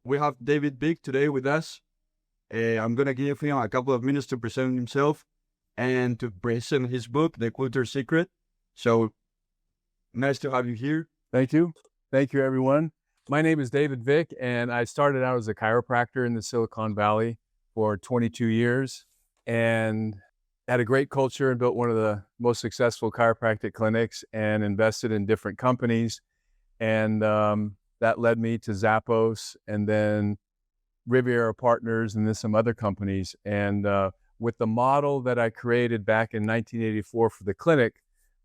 We have David Vic today with us. I'm going to give him a couple of minutes to present himself and to present his book, The Culture Secret. So nice to have you here. Thank you. Thank you, everyone. My name is David Vic, and I started out as a chiropractor in the Silicon Valley for 22 years and had a great culture and built one of the most successful chiropractic clinics and invested in different companies. And that led me to Zappos and then Riviera Partners and then some other companies. And with the model that I created back in 1984 for the clinic,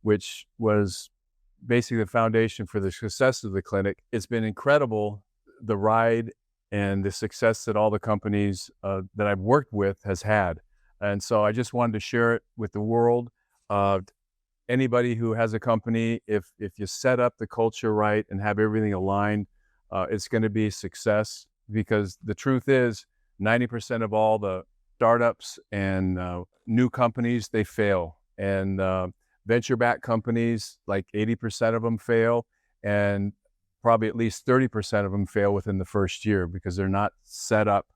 which was basically the foundation for the success of the clinic, it's been incredible, the ride and the success that all the companies that I've worked with has had. And so I just wanted to share it with the world. Anybody who has a company, if you set up the culture right and have everything aligned, it's going to be a success, because the truth is 90% of all the startups and new companies, they fail. And venture-backed companies, like 80% of them fail, and probably at least 30% of them fail within the first year because they're not set up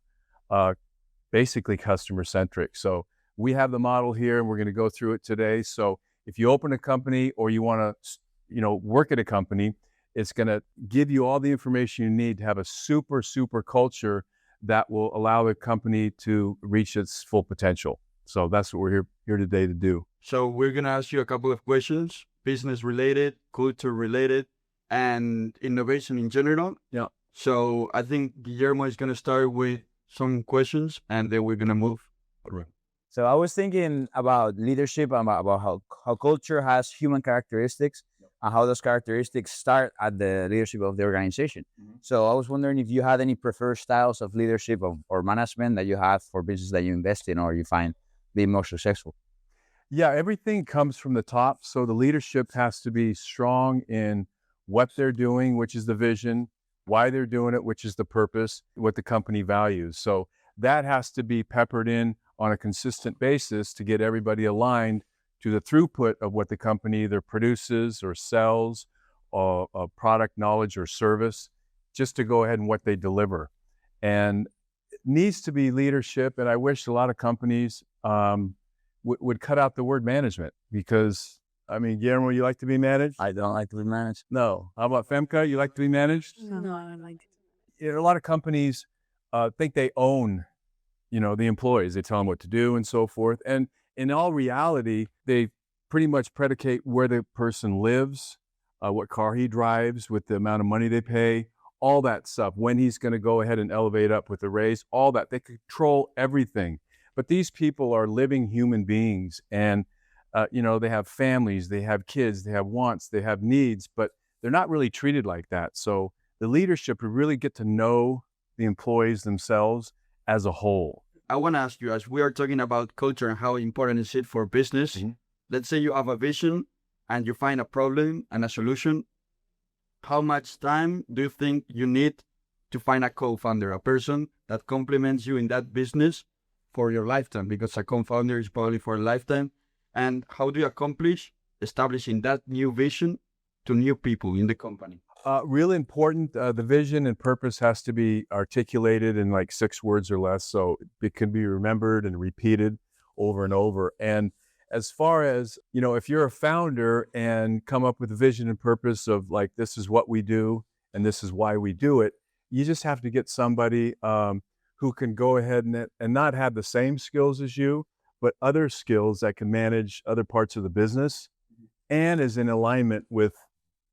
basically customer-centric. So we have the model here, and we're going to go through it today. So if you open a company or you want to, work at a company, it's going to give you all the information you need to have a super culture that will allow the company to reach its full potential. So that's what we're here today to do. So we're going to ask you a couple of questions, business related, culture related, and innovation in general. Yeah. So I think Guillermo is going to start with some questions, and then we're going to move. All right. So I was thinking about leadership, about how culture has human characteristics and how those characteristics start at the leadership of the organization. Mm-hmm. So I was wondering if you had any preferred styles of leadership or management that you have for business that you invest in or you find being more successful. Yeah, everything comes from the top. So the leadership has to be strong in what they're doing, which is the vision, why they're doing it, which is the purpose, what the company values. So that has to be peppered in on a consistent basis to get everybody aligned to the throughput of what the company either produces or sells, or a product, knowledge, or service, just to go ahead and what they deliver. And it needs to be leadership. And I wish a lot of companies would cut out the word management, because, Guillermo, you like to be managed? I don't like to be managed. No. How about Femke? You like to be managed? No, I don't like it. A lot of companies think they own the employees. They tell them what to do and so forth. And in all reality, they pretty much predicate where the person lives, what car he drives, with the amount of money they pay, all that stuff, when he's going to go ahead and elevate up with the raise, all that. They control everything. But these people are living human beings, and they have families, they have kids, they have wants, they have needs, but they're not really treated like that. So the leadership would really get to know the employees themselves as a whole. I want to ask you, as we are talking about culture and how important is it for business, mm-hmm. Let's say you have a vision and you find a problem and a solution. How much time do you think you need to find a co-founder, a person that complements you in that business for your lifetime? Because a co-founder is probably for a lifetime. And how do you accomplish establishing that new vision to new people in the company? Really important. The vision and purpose has to be articulated in like 6 words or less, so it can be remembered and repeated over and over. And as far as, if you're a founder and come up with a vision and purpose of like, this is what we do and this is why we do it, you just have to get somebody who can go ahead and not have the same skills as you, but other skills that can manage other parts of the business and is in alignment with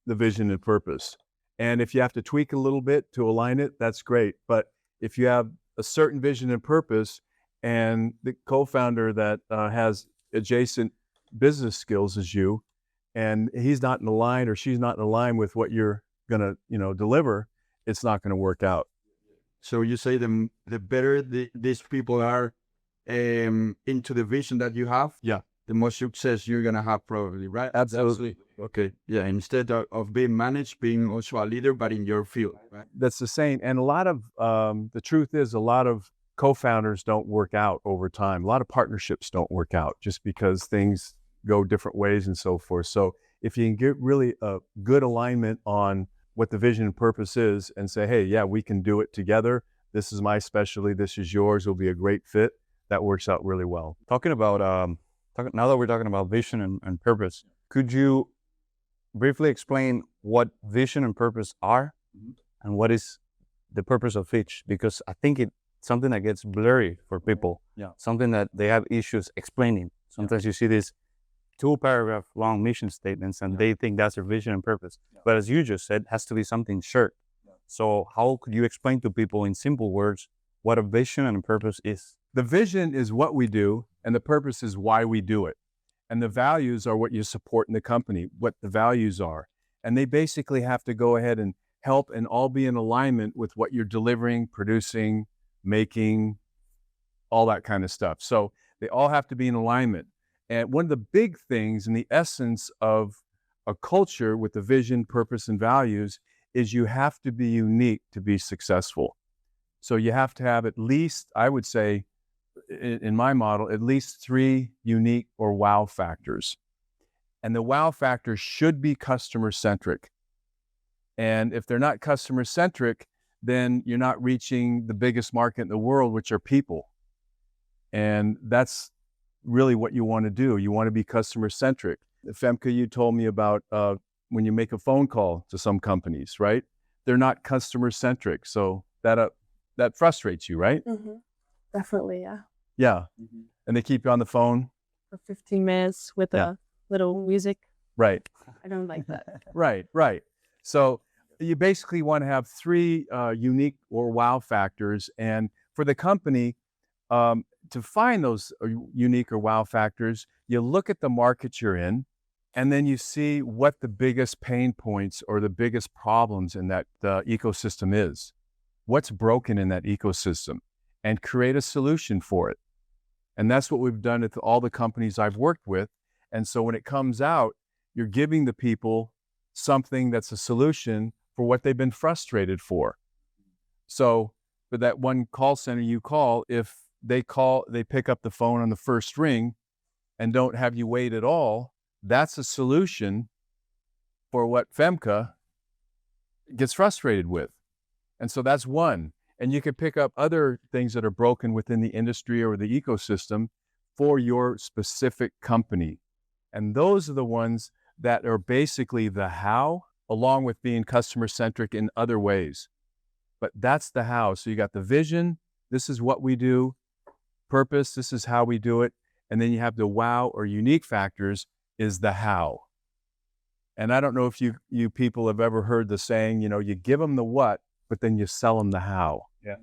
the vision and purpose. And if you have to tweak a little bit to align it, that's great. But if you have a certain vision and purpose and the co-founder that has adjacent business skills as you, and he's not in line or she's not in line with what you're going to, deliver, it's not going to work out. So you say the better these people are into the vision that you have, yeah, the more success you're going to have probably, right? Absolutely. Okay. Yeah. Instead of being managed, being also a leader, but in your field, right? That's the same. And a lot of, the truth is a lot of co-founders don't work out over time. A lot of partnerships don't work out just because things go different ways and so forth. So if you can get really a good alignment on what the vision and purpose is and say, hey, yeah, we can do it together. This is my specialty. This is yours. It'll be a great fit. That works out really well. Talking about, now that we're talking about vision and purpose, could you briefly explain what vision and purpose are and what is the purpose of each? Because I think it's something that gets blurry for people. Yeah. Something that they have issues explaining. Sometimes you see these 2-paragraph long mission statements and they think that's their vision and purpose. But as you just said, it has to be something short. So how could you explain to people in simple words what a vision and a purpose is? The vision is what we do, and the purpose is why we do it. And the values are what you support in the company, what the values are. And they basically have to go ahead and help and all be in alignment with what you're delivering, producing, making, all that kind of stuff. So they all have to be in alignment. And one of the big things in the essence of a culture with the vision, purpose, and values is you have to be unique to be successful. So you have to have at least, I would say, in my model, at least 3 unique or wow factors. And the wow factor should be customer-centric. And if they're not customer-centric, then you're not reaching the biggest market in the world, which are people. And that's really what you want to do. You want to be customer-centric. Femke, you told me about when you make a phone call to some companies, right? They're not customer-centric. So that frustrates you, right? Mm-hmm. Definitely, yeah. Yeah. And they keep you on the phone. For 15 minutes with a little music. Right. I don't like that. Right. So you basically want to have 3 unique or wow factors. And for the company, to find those unique or wow factors, you look at the market you're in, and then you see what the biggest pain points or the biggest problems in that ecosystem is. What's broken in that ecosystem, and create a solution for it. And that's what we've done with all the companies I've worked with. And so when it comes out, you're giving the people something that's a solution for what they've been frustrated for. So for that one call center you call, if they pick up the phone on the first ring and don't have you wait at all, that's a solution for what Femke gets frustrated with. And so that's one. And you can pick up other things that are broken within the industry or the ecosystem for your specific company. And those are the ones that are basically the how, along with being customer-centric in other ways. But that's the how. So you got the vision, this is what we do, purpose, this is how we do it. And then you have the wow or unique factors is the how. And I don't know if you people have ever heard the saying, you give them the what, but then you sell them the how. Yeah.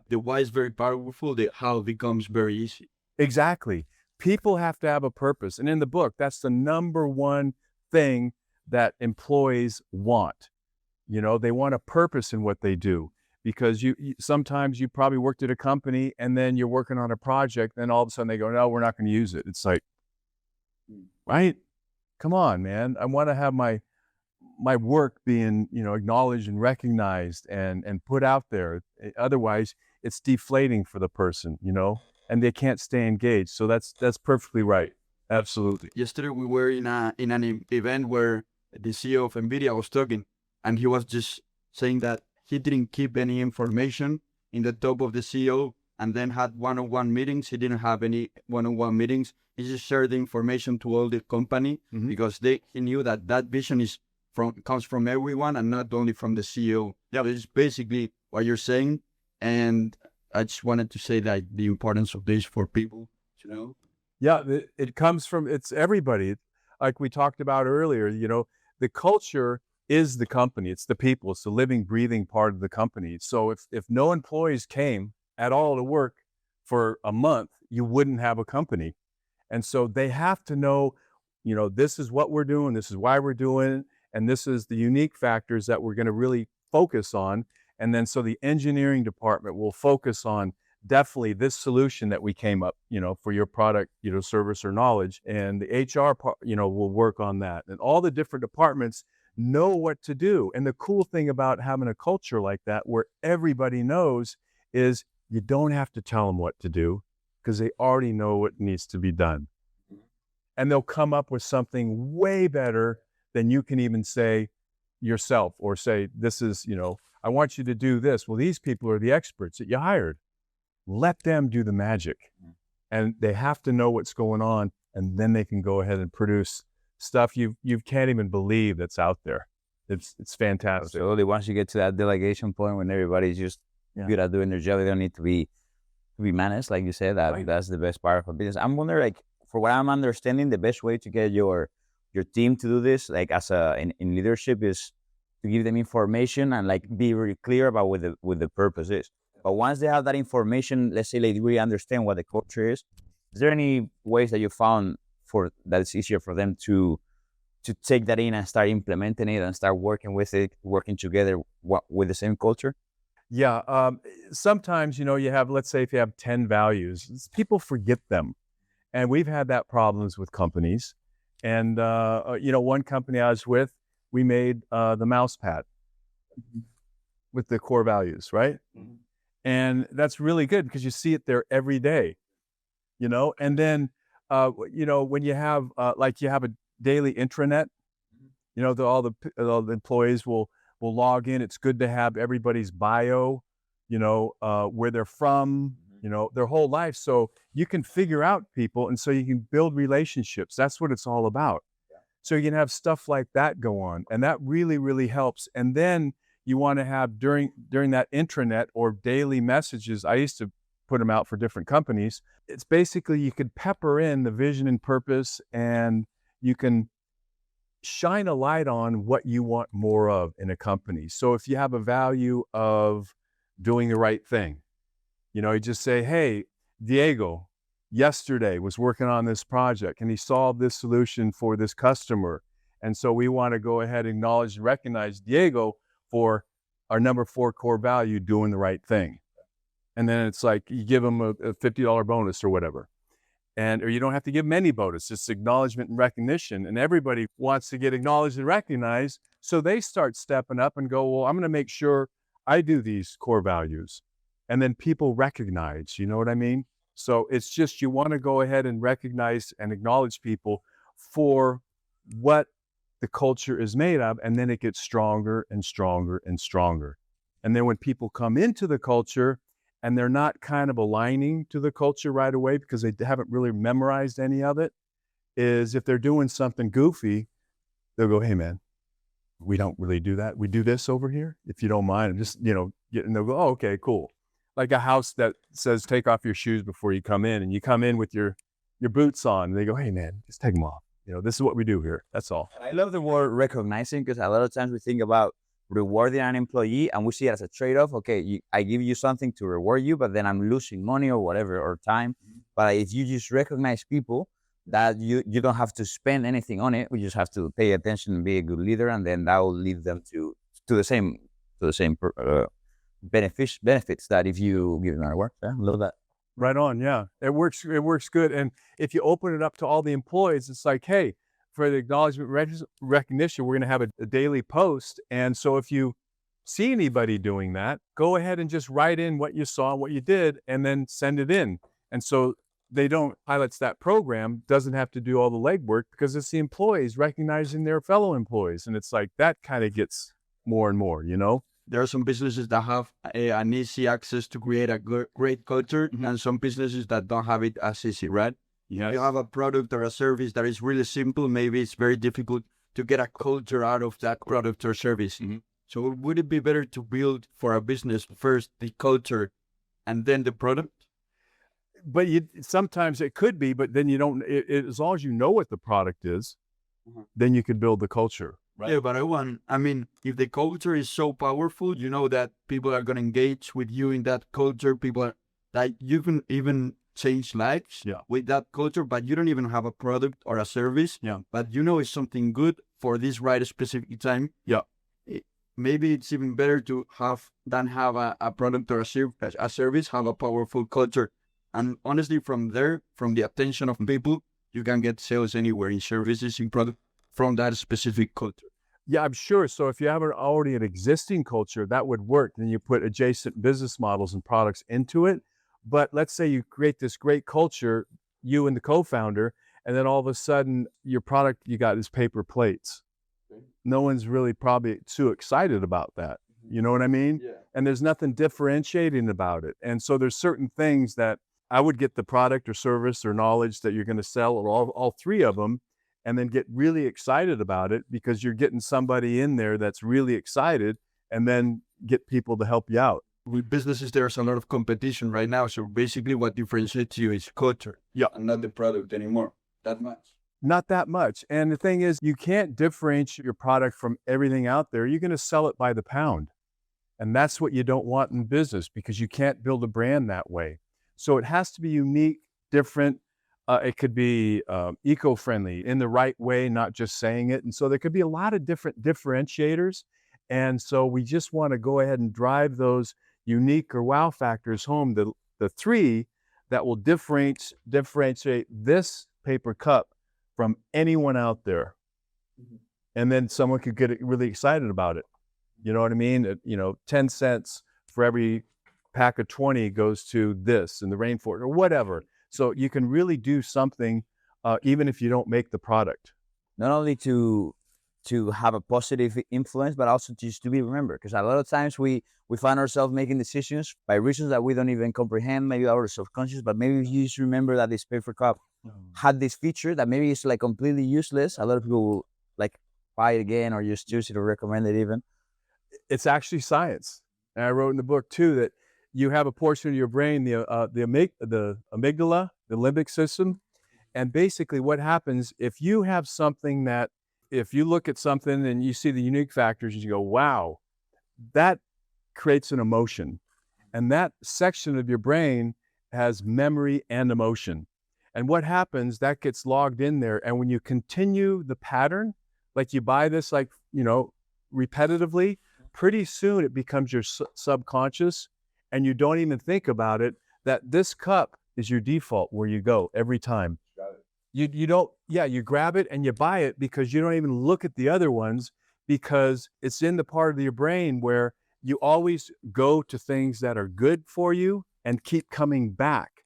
The why is very powerful. The how becomes very easy. Exactly. People have to have a purpose. And in the book, that's the number one thing that employees want. They want a purpose in what they do, because sometimes you probably worked at a company and then you're working on a project and all of a sudden they go, no, we're not going to use it. It's like, right? Come on, man. I want to have my work being, acknowledged and recognized and put out there. Otherwise, it's deflating for the person, and they can't stay engaged. So that's perfectly right. Absolutely. Yesterday we were in an event where the CEO of NVIDIA was talking, and he was just saying that he didn't keep any information in the top of the CEO, and then had one-on-one meetings. He didn't have any one-on-one meetings. He just shared the information to all the company because he knew that vision comes from everyone and not only from the CEO. Yeah, it's basically what you're saying. And I just wanted to say that the importance of this for people, Yeah, it comes from, it's everybody. Like we talked about earlier, the culture is the company. It's the people. It's the living, breathing part of the company. So if no employees came at all to work for a month, you wouldn't have a company. And so they have to know, this is what we're doing, this is why we're doing it, and this is the unique factors that we're going to really focus on. And then so the engineering department will focus on definitely this solution that we came up, for your product, service or knowledge. And the HR part, will work on that. And all the different departments know what to do. And the cool thing about having a culture like that, where everybody knows, is you don't have to tell them what to do, because they already know what needs to be done. And they'll come up with something way better than you can even say, yourself or say, this is, I want you to do this. Well, these people are the experts that you hired. Let them do the magic. And they have to know what's going on, and then they can go ahead and produce stuff you can't even believe that's out there. It's fantastic. Absolutely. Once you get to that delegation point when everybody's just good at doing their job, they don't need to be managed, like you said. That's the best part of a business. I'm wondering, like, for what I'm understanding, the best way to get your team to do this, like in leadership, is to give them information and like be really clear about what the purpose is. But once they have that information, let's say they really understand what the culture is there any ways that you found for that it's easier for them to take that in and start implementing it and start working with it, working together with the same culture? Yeah. Sometimes, you have, let's say if you have 10 values, people forget them. And we've had that problems with companies. And, one company I was with, we made the mouse pad with the core values, right? Mm-hmm. And that's really good because you see it there every day, and then, when you have, you have a daily intranet, all the employees will log in. It's good to have everybody's bio, where they're from, their whole life. So you can figure out people, and so you can build relationships. That's what it's all about. Yeah. So you can have stuff like that go on, and that really, really helps. And then you want to have during that intranet or daily messages. I used to put them out for different companies. It's basically you could pepper in the vision and purpose, and you can shine a light on what you want more of in a company. So if you have a value of doing the right thing, you just say, hey, Diego yesterday was working on this project and he solved this solution for this customer. And so we want to go ahead and acknowledge and recognize Diego for our number 4 core value, doing the right thing. And then it's like you give them a $50 bonus or whatever. Or you don't have to give them any bonus, just acknowledgement and recognition. And everybody wants to get acknowledged and recognized. So they start stepping up and go, well, I'm going to make sure I do these core values. And then people recognize, you know what I mean? So it's just, you want to go ahead and recognize and acknowledge people for what the culture is made of. And then it gets stronger and stronger and stronger. And then when people come into the culture and they're not kind of aligning to the culture right away because they haven't really memorized any of it, is if they're doing something goofy, they'll go, hey man, we don't really do that. We do this over here, if you don't mind. And just, and they'll go, oh, okay, cool. Like a house that says, take off your shoes before you come in, and you come in with your boots on, and they go, hey man, just take them off. This is what we do here. That's all. I love the word recognizing, because a lot of times we think about rewarding an employee and we see it as a trade-off. Okay, I give you something to reward you, but then I'm losing money or whatever, or time. But if you just recognize people, that you don't have to spend anything on it. We just have to pay attention and be a good leader, and then that will lead them to the same benefits that if you give them our work. Yeah, love that. Right on. Yeah, it works good. And if you open it up to all the employees, it's like, hey, for the acknowledgement recognition, we're going to have a daily post. And so if you see anybody doing that, go ahead and just write in what you saw, what you did, and then send it in. And so pilots that program doesn't have to do all the legwork, because it's the employees recognizing their fellow employees. And it's like that kind of gets more and more, There are some businesses that have an easy access to create a great culture, Mm-hmm. and some businesses that don't have it as easy, right? Yes. You have a product or a service that is really simple. Maybe it's very difficult to get a culture out of that product or service. Mm-hmm. So would it be better to build for a business first the culture and then the product? But sometimes it could be, but then you don't, as long as you know what the product is, Mm-hmm. then you can build the culture. Right. Yeah, but if the culture is so powerful, that people are going to engage with you in that culture. That you can even change lives with that culture, but you don't even have a product or a service. Yeah. But it's something good for this right specific time. Yeah. Maybe it's even better to have a product or a service, have a powerful culture. And honestly, from the attention of people, you can get sales anywhere, in services, in product, from that specific culture. Yeah, I'm sure. So if you have already an existing culture, that would work. Then you put adjacent business models and products into it. But let's say you create this great culture, you and the co-founder, and then all of a sudden your product you got is paper plates. no one's really probably too excited about that. You know what I mean? Yeah. And there's nothing differentiating about it. And so there's certain things that I would get the product or service or knowledge that you're going to sell, or all three of them, and then get really excited about it because you're getting somebody in there that's really excited, and then get people to help you out. With businesses, there's a lot of competition right now. So basically what differentiates you is culture. Yeah. And not the product anymore. That much. Not that much. And the thing is, you can't differentiate your product from everything out there. You're going to sell it by the pound. And that's what you don't want in business, because you can't build a brand that way. So it has to be unique, different. It could be eco-friendly in the right way, not just saying it. And so there could be a lot of different differentiators. And so we just want to go ahead and drive those unique or wow factors home, the three that will differentiate this paper cup from anyone out there. And then someone could get really excited about it. You know what I mean? 10 cents for every pack of 20 goes to this in the rainforest or whatever. So you can really do something even if you don't make the product. Not only to have a positive influence, but also just to be remembered. Because a lot of times we find ourselves making decisions by reasons that we don't even comprehend, maybe our subconscious, but maybe you just remember that this paper cup had this feature that maybe it's like completely useless. A lot of people will like buy it again or just choose it or recommend it even. It's actually science. And I wrote in the book too that you have a portion of your brain, the amygdala, the limbic system. And basically what happens if you have something that, if you look at something and you see the unique factors and you go, wow, that creates an emotion. And that section of your brain has memory and emotion. And what happens, that gets logged in there. And when you continue the pattern, like you buy this, like, repetitively, pretty soon it becomes your subconscious, and you don't even think about it, that this cup is your default where you go every time. You don't, you grab it and you buy it because you don't even look at the other ones, because it's in the part of your brain where you always go to things that are good for you and keep coming back.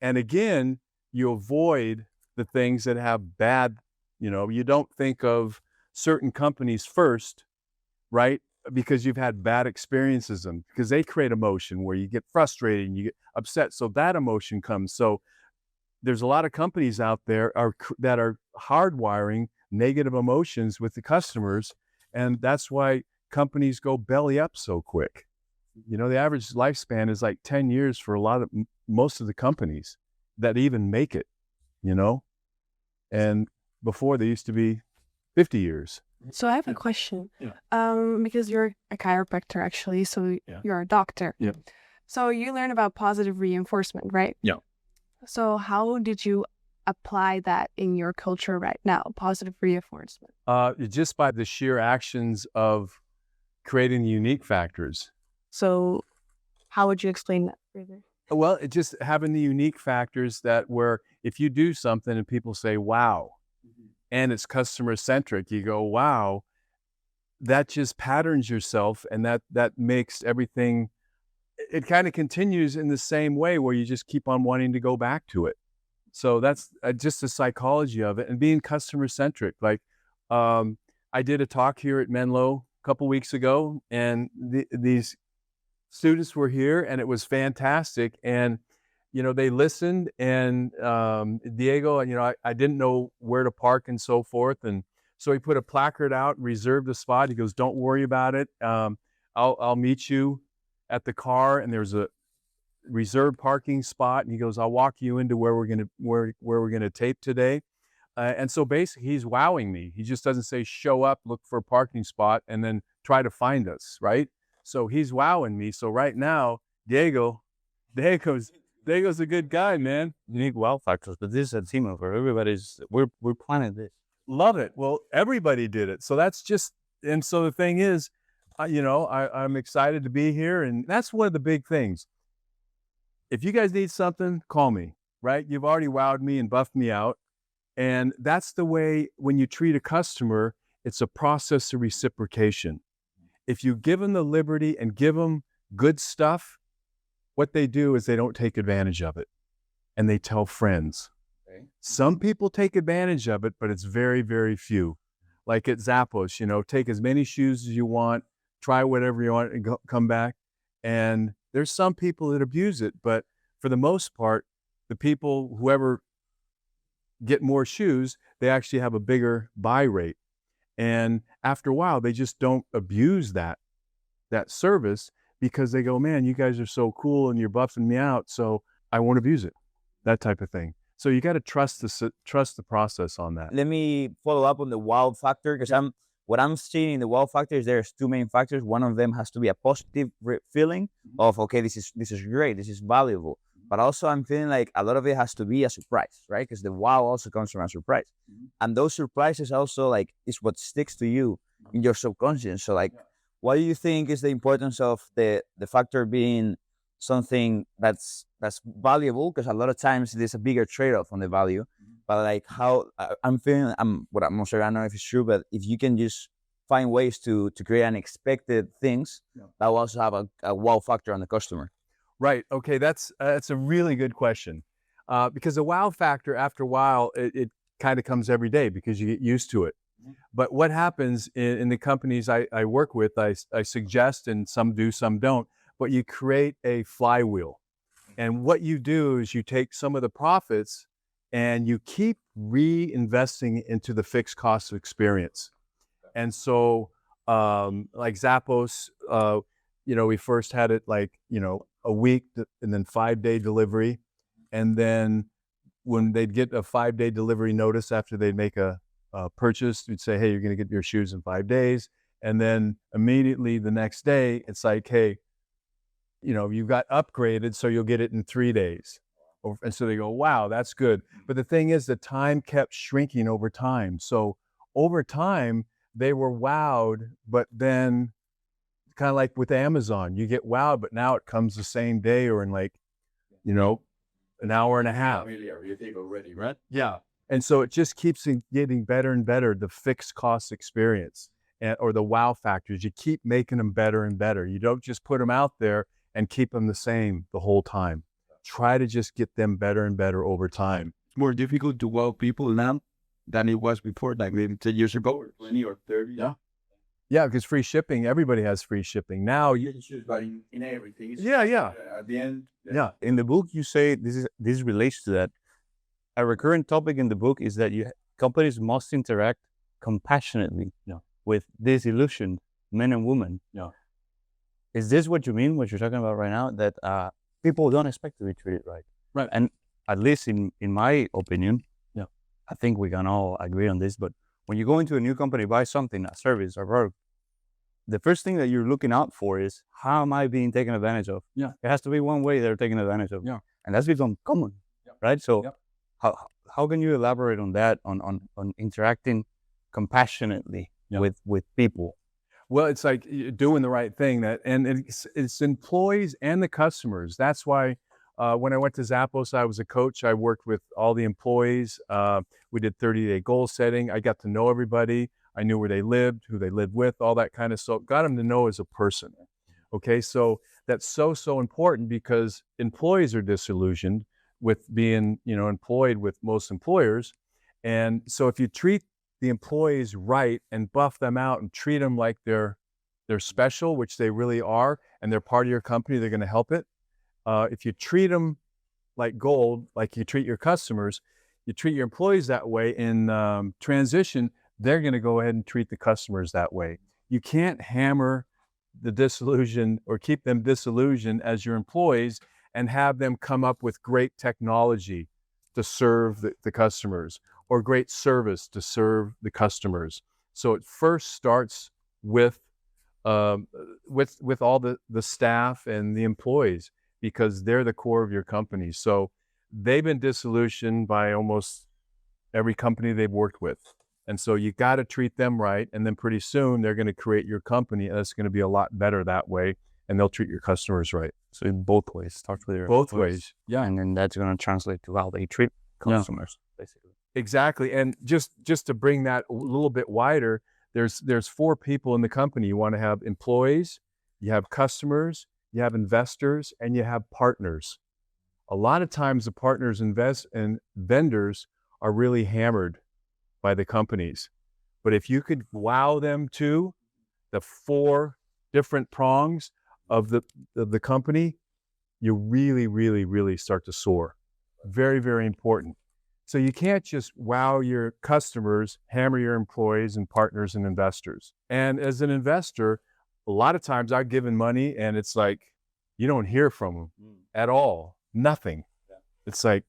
And again, you avoid the things that have bad, you don't think of certain companies first, right? Because you've had bad experiences with them, because they create emotion where you get frustrated and you get upset. So that emotion comes. So there's a lot of companies out there that are hardwiring negative emotions with the customers. And that's why companies go belly up so quick. The average lifespan is like 10 years for most of the companies that even make it, and before they used to be 50 years. So I have a question. Because you're a chiropractor actually, so you're a doctor. Yeah. So you learn about positive reinforcement, right? Yeah. So how did you apply that in your culture right now, positive reinforcement? Just by the sheer actions of creating the unique factors. So how would you explain that further? Well, it's just having the unique factors that where if you do something and people say, wow, and it's customer-centric, you go, wow, that just patterns yourself, and that makes everything, it kind of continues in the same way where you just keep on wanting to go back to it. So that's just the psychology of it, and being customer-centric. Like I did a talk here at Menlo a couple weeks ago, and these students were here, and it was fantastic. And they listened, and Diego, I didn't know where to park and so forth. And so he put a placard out and reserved a spot. He goes, don't worry about it. I'll meet you at the car, and there's a reserved parking spot. And he goes, I'll walk you into where we're gonna tape today. And so basically he's wowing me. He just doesn't say, show up, look for a parking spot, and then try to find us, right? So he's wowing me. So right now, Diego's a good guy, man. Unique wow factors, but this is a team effort. We're planning this. Love it. Well, everybody did it. So that's just, and so the thing is, I'm excited to be here. And that's one of the big things. If you guys need something, call me, right? You've already wowed me and buffed me out. And that's the way, when you treat a customer, it's a process of reciprocation. If you give them the liberty and give them good stuff, what they do is they don't take advantage of it, and they tell friends. Okay. Some people take advantage of it, but it's very, very few. like at Zappos, take as many shoes as you want, try whatever you want, and come back. And there's some people that abuse it, but for the most part, the people, whoever get more shoes, they actually have a bigger buy rate. And after a while, they just don't abuse that service because they go, man, you guys are so cool and you're buffing me out, so I won't abuse it. That type of thing. So you got to trust the process on that. Let me follow up on the wow factor, because what I'm seeing in the wow factor is there's two main factors. One of them has to be a positive feeling of, okay, this is great, this is valuable. But also I'm feeling like a lot of it has to be a surprise, right? Because the wow also comes from a surprise. And those surprises also like is what sticks to you in your subconscious. So like, what do you think is the importance of the factor being something that's valuable? Because a lot of times there's a bigger trade-off on the value. But like how I'm feeling, I'm not sure, I don't know if it's true, but if you can just find ways to create unexpected things, that will also have a wow factor on the customer. Right. Okay. That's a really good question. Because the wow factor, after a while, it kind of comes every day because you get used to it. But what happens in the companies I work with, I suggest, and some do, some don't, but you create a flywheel. And what you do is you take some of the profits and you keep reinvesting into the fixed cost of experience. And so like Zappos, we first had it like, a week and then 5-day delivery. And then when they'd get a 5-day delivery notice after they'd make a purchase, we'd say, hey, you're going to get your shoes in 5 days. And then immediately the next day, it's like, hey, you got upgraded, so you'll get it in 3 days. And so they go, wow, that's good. But the thing is, the time kept shrinking over time. So over time, they were wowed, but then kind of like with Amazon, you get wowed, but now it comes the same day or in like, an hour and a half. You think already, right? Yeah. And so it just keeps getting better and better, the fixed cost experience or the wow factors. You keep making them better and better. You don't just put them out there and keep them the same the whole time. Try to just get them better and better over time. It's more difficult to wow people now than it was before, like maybe 10 years ago or 20 or 30. Yeah. Yeah, because free shipping, everybody has free shipping. Now you can choose, but in everything. Yeah. At the end. Yeah. In the book, you say this relates to that. A recurrent topic in the book is that companies must interact compassionately with disillusioned men and women. Yeah. Is this what you mean, what you're talking about right now, that people don't expect to be treated right? Right. And at least in my opinion, I think we can all agree on this, but when you go into a new company, buy something, a service or product, the first thing that you're looking out for is, how am I being taken advantage of? Yeah. It has to be one way they're taken advantage of. Yeah. And that's become common, right? So how can you elaborate on that, on interacting compassionately with people? Well, it's like doing the right thing, and it's employees and the customers. That's why when I went to Zappos, I was a coach. I worked with all the employees. We did 30-day goal setting. I got to know everybody. I knew where they lived, who they lived with, all that kind of stuff. Got them to know as a person. Okay, so that's so important because employees are disillusioned with being, employed with most employers. And so if you treat the employees right and buff them out and treat them like they're special, which they really are, and they're part of your company, they're going to help it. If you treat them like gold, like you treat your customers, you treat your employees that way in transition, they're going to go ahead and treat the customers that way. You can't hammer the disillusion or keep them disillusioned as your employees and have them come up with great technology to serve the customers or great service to serve the customers. So it first starts with all the staff and the employees, because they're the core of your company. So they've been disillusioned by almost every company they've worked with. And so you got to treat them right. And then pretty soon they're going to create your company, and it's going to be a lot better that way. And they'll treat your customers right. So in both ways, starts with both ways. Yeah. And then that's going to translate to how they treat customers, basically. Exactly. And just to bring that a little bit wider, there's 4 people in the company. You want to have employees, you have customers, you have investors, and you have partners. A lot of times the partners and vendors are really hammered by the companies. But if you could wow them to the 4 different prongs of the company, you really start to soar. Very, very important. So you can't just wow your customers, hammer your employees and partners and investors. And as an investor, a lot of times I've given money and it's like, you don't hear from them at all. Nothing. It's like,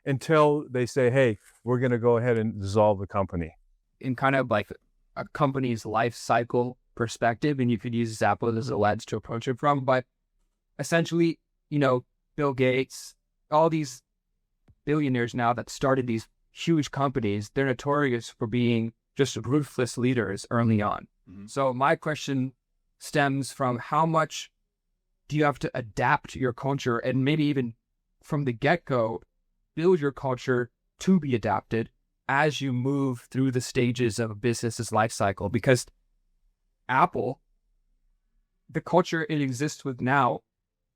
until they say, hey, we're going to go ahead and dissolve the company. In kind of like a company's life cycle perspective, and you could use Zappos as a lens to approach it from, but essentially, Bill Gates, all these billionaires now that started these huge companies, they're notorious for being just ruthless leaders early on. So my question stems from how much do you have to adapt your culture and maybe even from the get-go, build your culture to be adapted as you move through the stages of a business's life cycle? Because Apple, the culture it exists with now,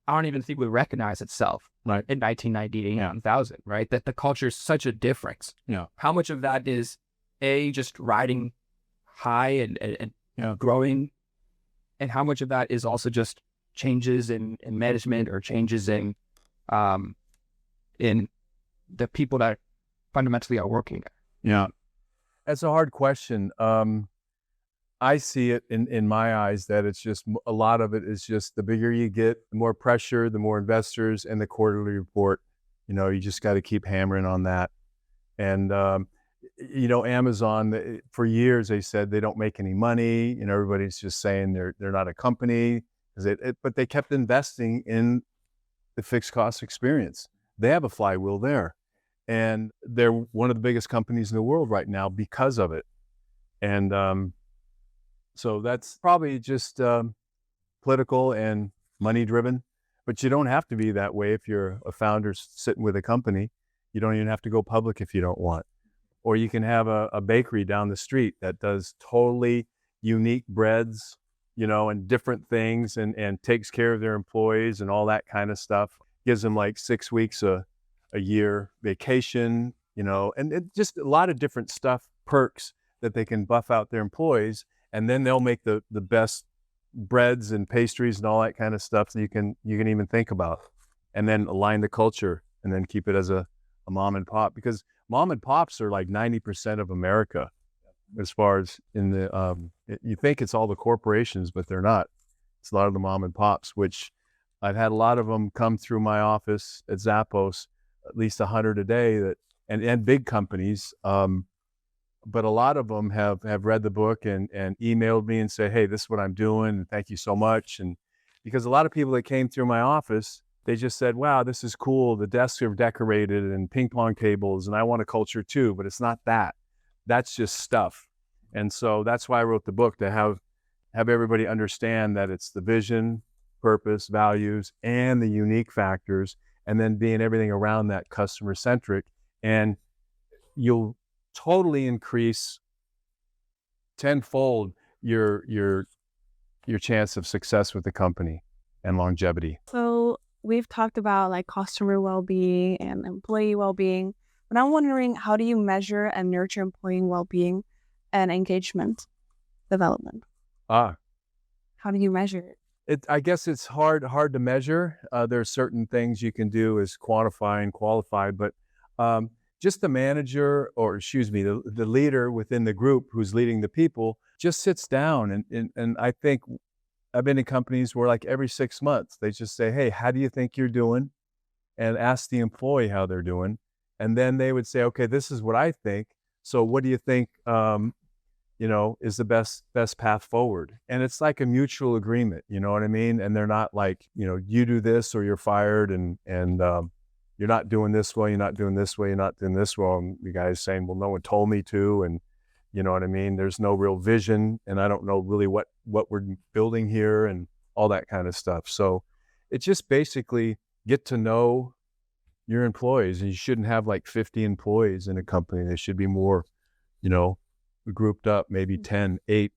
I don't even think would recognize itself in 1998, 2000, right? That the culture is such a difference. Yeah. How much of that is just riding high and growing, and how much of that is also just changes in management or changes in the people that fundamentally are working there? Yeah. That's a hard question. I see it in my eyes that it's just a lot of it is just the bigger you get, the more pressure, the more investors, and the quarterly report. You just got to keep hammering on that. And Amazon, for years they said they don't make any money. Everybody's just saying they're not a company, but they kept investing in the fixed cost experience. They have a flywheel there, and they're one of the biggest companies in the world right now because of it. And so that's probably just political and money driven, but you don't have to be that way if you're a founder sitting with a company. You don't even have to go public if you don't want. Or you can have a bakery down the street that does totally unique breads, and different things and takes care of their employees and all that kind of stuff. Gives them like 6 weeks a year vacation, and it just a lot of different stuff, perks that they can buff out their employees. And then they'll make the best breads and pastries and all that kind of stuff that you can even think about. And then align the culture and then keep it as a mom and pop, because mom and pops are like 90% of America as far as in the, you think it's all the corporations, but they're not. It's a lot of the mom and pops, which I've had a lot of them come through my office at Zappos, at least 100 a day and big companies. But a lot of them have read the book and emailed me and say, hey, this is what I'm doing, and thank you so much. And because a lot of people that came through my office, they just said, wow, this is cool. The desks are decorated and ping pong tables, and I want a culture too, but it's not that. That's just stuff. And so that's why I wrote the book, to have everybody understand that it's the vision, purpose, values, and the unique factors, and then being everything around that customer-centric. And you'll totally increase tenfold your chance of success with the company and longevity. So we've talked about like customer well-being and employee well-being, but I'm wondering, how do you measure and nurture employee well-being and engagement development? How do you measure it? I guess it's hard to measure. There are certain things you can do as quantify and qualify, but just the manager, or excuse me, the leader within the group who's leading the people just sits down. And I think I've been in companies where like every 6 months, they just say, hey, how do you think you're doing? And ask the employee how they're doing. And then they would say, okay, this is what I think. So what do you think, is the best path forward? And it's like a mutual agreement, you know what I mean? And they're not like, you do this or you're fired, and you're not doing this way, you're not doing this way, you're not doing this well. And the guy's saying, well, no one told me to. And you know what I mean? There's no real vision, and I don't know really what we're building here and all that kind of stuff. So it's just basically get to know your employees. And you shouldn't have like 50 employees in a company. There should be more, grouped up, maybe 10, 8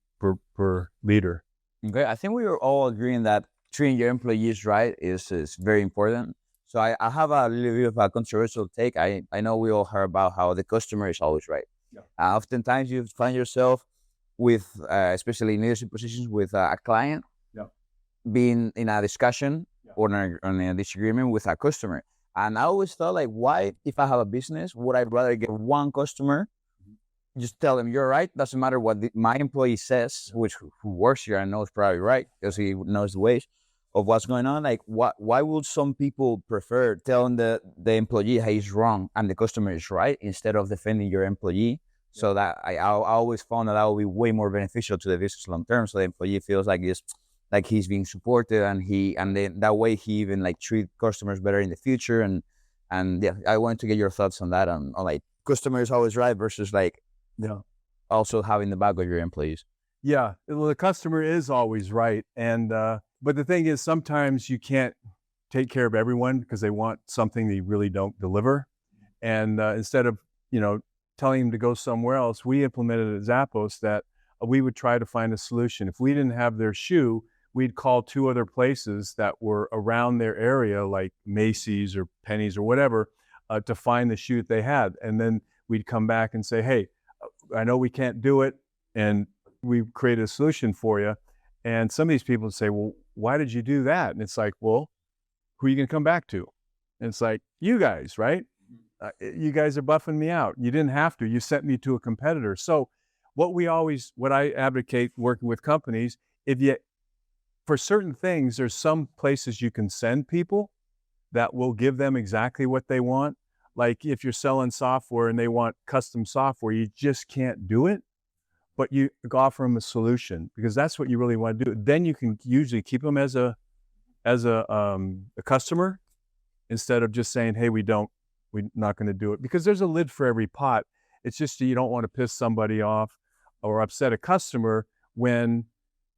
per leader. Okay, I think we are all agreeing that treating your employees right is very important. So I have a little bit of a controversial take. I know we all heard about how the customer is always right. Yeah. Oftentimes you find yourself with, especially in leadership positions, with a client, Yeah. being in a discussion Yeah. or on a disagreement with a customer. And I always thought, like, why, if I have a business, would I rather get one customer, just tell them you're right, doesn't matter what my employee says, which who works here and knows probably right because he knows the ways of what's going on. Like, why would some people prefer telling the employee hey, he's wrong and the customer is right instead of defending your employee? Yeah. So that I always found that would be way more beneficial to the business long term. So the employee feels like he's being supported, and then that way he even like treat customers better in the future. And yeah, I wanted to get your thoughts on that, on like customer is always right versus like, Yeah. also having the back of your employees. Yeah. Well, the customer is always right. And, but the thing is, sometimes you can't take care of everyone because they want something they really don't deliver. And instead of, telling them to go somewhere else, we implemented at Zappos that we would try to find a solution. If we didn't have their shoe, we'd call 2 other places that were around their area, like Macy's or Penny's or whatever, to find the shoe that they had. And then we'd come back and say, hey, I know we can't do it, and we created a solution for you. And some of these people say, well, why did you do that? And it's like, well, who are you going to come back to? And it's like, you guys, right? You guys are buffing me out. You didn't have to. You sent me to a competitor. So what I advocate working with companies, for certain things, there's some places you can send people that will give them exactly what they want. Like if you're selling software and they want custom software, you just can't do it, but you offer them a solution because that's what you really want to do. Then you can usually keep them as a customer instead of just saying, hey, we're not going to do it, because there's a lid for every pot. It's just you don't want to piss somebody off or upset a customer when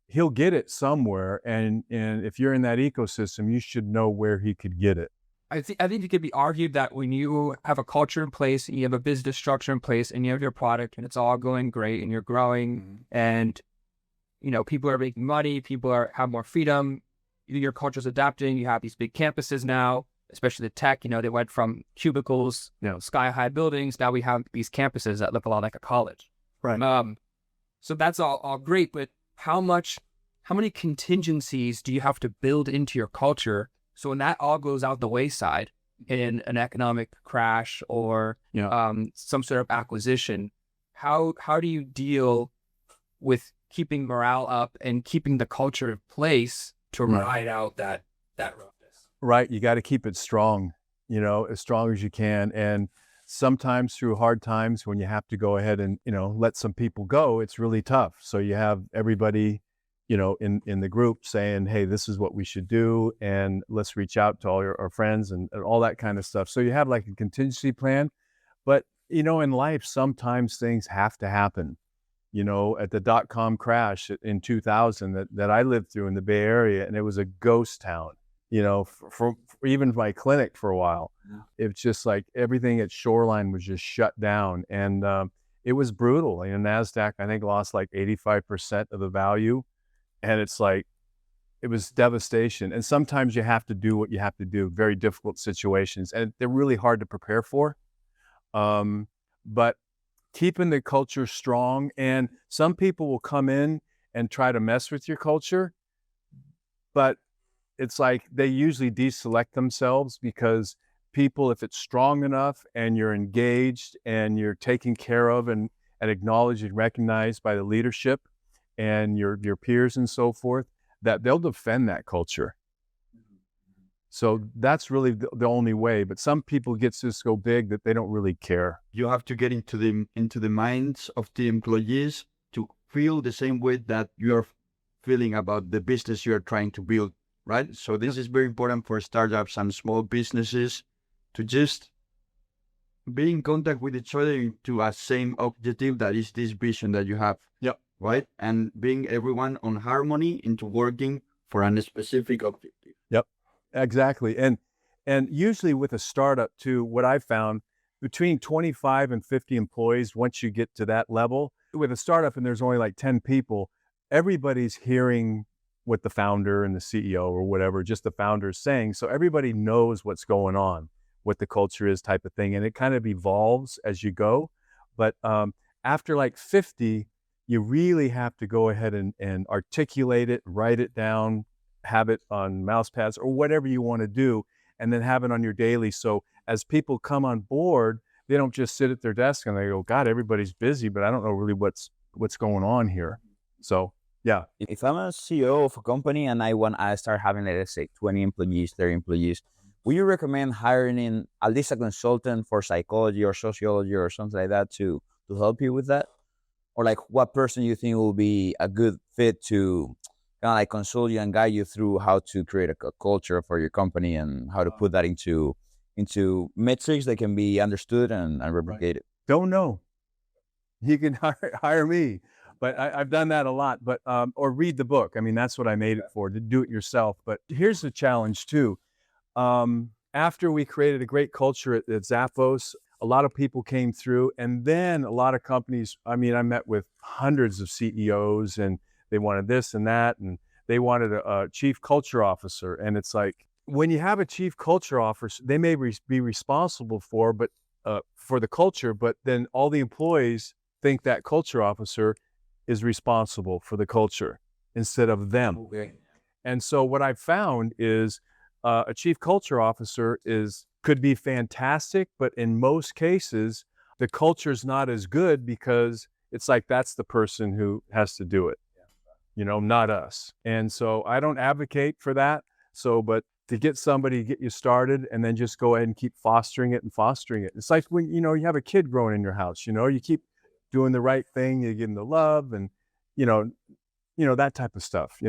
he'll get it somewhere. And if you're in that ecosystem, you should know where he could get it. I think it could be argued that when you have a culture in place and you have a business structure in place and you have your product and it's all going great and you're growing and, people are making money, have more freedom, your culture's adapting, you have these big campuses now, especially the tech, they went from cubicles, sky-high buildings. Now we have these campuses that look a lot like a college. Right. So that's all great, but how many contingencies do you have to build into your culture? So when that all goes out the wayside in an economic crash or some sort of acquisition, how do you deal with keeping morale up and keeping the culture in place to ride out that roughness? Right. You got to keep it strong, as strong as you can. And sometimes through hard times when you have to go ahead and, let some people go, it's really tough. So you have everybody in the group saying, hey, this is what we should do. And let's reach out to all our friends and all that kind of stuff. So you have like a contingency plan, but in life, sometimes things have to happen. At the .com crash in 2000 that I lived through in the Bay Area, and it was a ghost town, for even my clinic for a while. Yeah. It's just like everything at Shoreline was just shut down. And it was brutal. NASDAQ, I think, lost like 85% of the value. And it's like, it was devastation. And sometimes you have to do what you have to do, very difficult situations. And they're really hard to prepare for. But keeping the culture strong, and some people will come in and try to mess with your culture, but it's like they usually deselect themselves because people, if it's strong enough and you're engaged and you're taken care of and acknowledged and recognized by the leadership and your peers and so forth, that they'll defend that culture. So that's really the only way. But some people get to so big that they don't really care. You have to get into the minds of the employees to feel the same way that you're feeling about the business you're trying to build, right? So this is very important for startups and small businesses to just be in contact with each other to a same objective, that is this vision that you have. Yep. Right? And being everyone on harmony into working for a specific objective. Yep, exactly. And usually with a startup too, what I found, between 25 and 50 employees, once you get to that level, with a startup and there's only like 10 people, everybody's hearing what the founder and the CEO or whatever, just the founder is saying. So everybody knows what's going on, what the culture is, type of thing. And it kind of evolves as you go. But after like 50, you really have to go ahead and articulate it, write it down, have it on mouse pads or whatever you want to do, and then have it on your daily. So as people come on board, they don't just sit at their desk and they go, God, everybody's busy, but I don't know really what's going on here. So yeah. If I'm a CEO of a company and I start having, let's say, 20 employees, 30 employees, would you recommend hiring in at least a consultant for psychology or sociology or something like that to help you with that? Or like what person you think will be a good fit to kind of like consult you and guide you through how to create a culture for your company and how to put that into metrics that can be understood and replicated? Don't know. You can hire me, but I've done that a lot. But or read the book. I mean, that's what I made it for, to do it yourself. But here's the challenge too. After we created a great culture at Zappos, a lot of people came through, and then a lot of companies. I mean, I met with hundreds of CEOs, and they wanted this and that, and they wanted a chief culture officer. And it's like, when you have a chief culture officer, they may be responsible for the culture, but then all the employees think that culture officer is responsible for the culture instead of them. Okay. And so what I've found is a chief culture officer could be fantastic, but in most cases, the culture is not as good because it's like that's the person who has to do it, not us. And so I don't advocate for that. But to get somebody to get you started and then just go ahead and keep fostering it. It's like when, you have a kid growing in your house, you keep doing the right thing, you give them the love and, that type of stuff,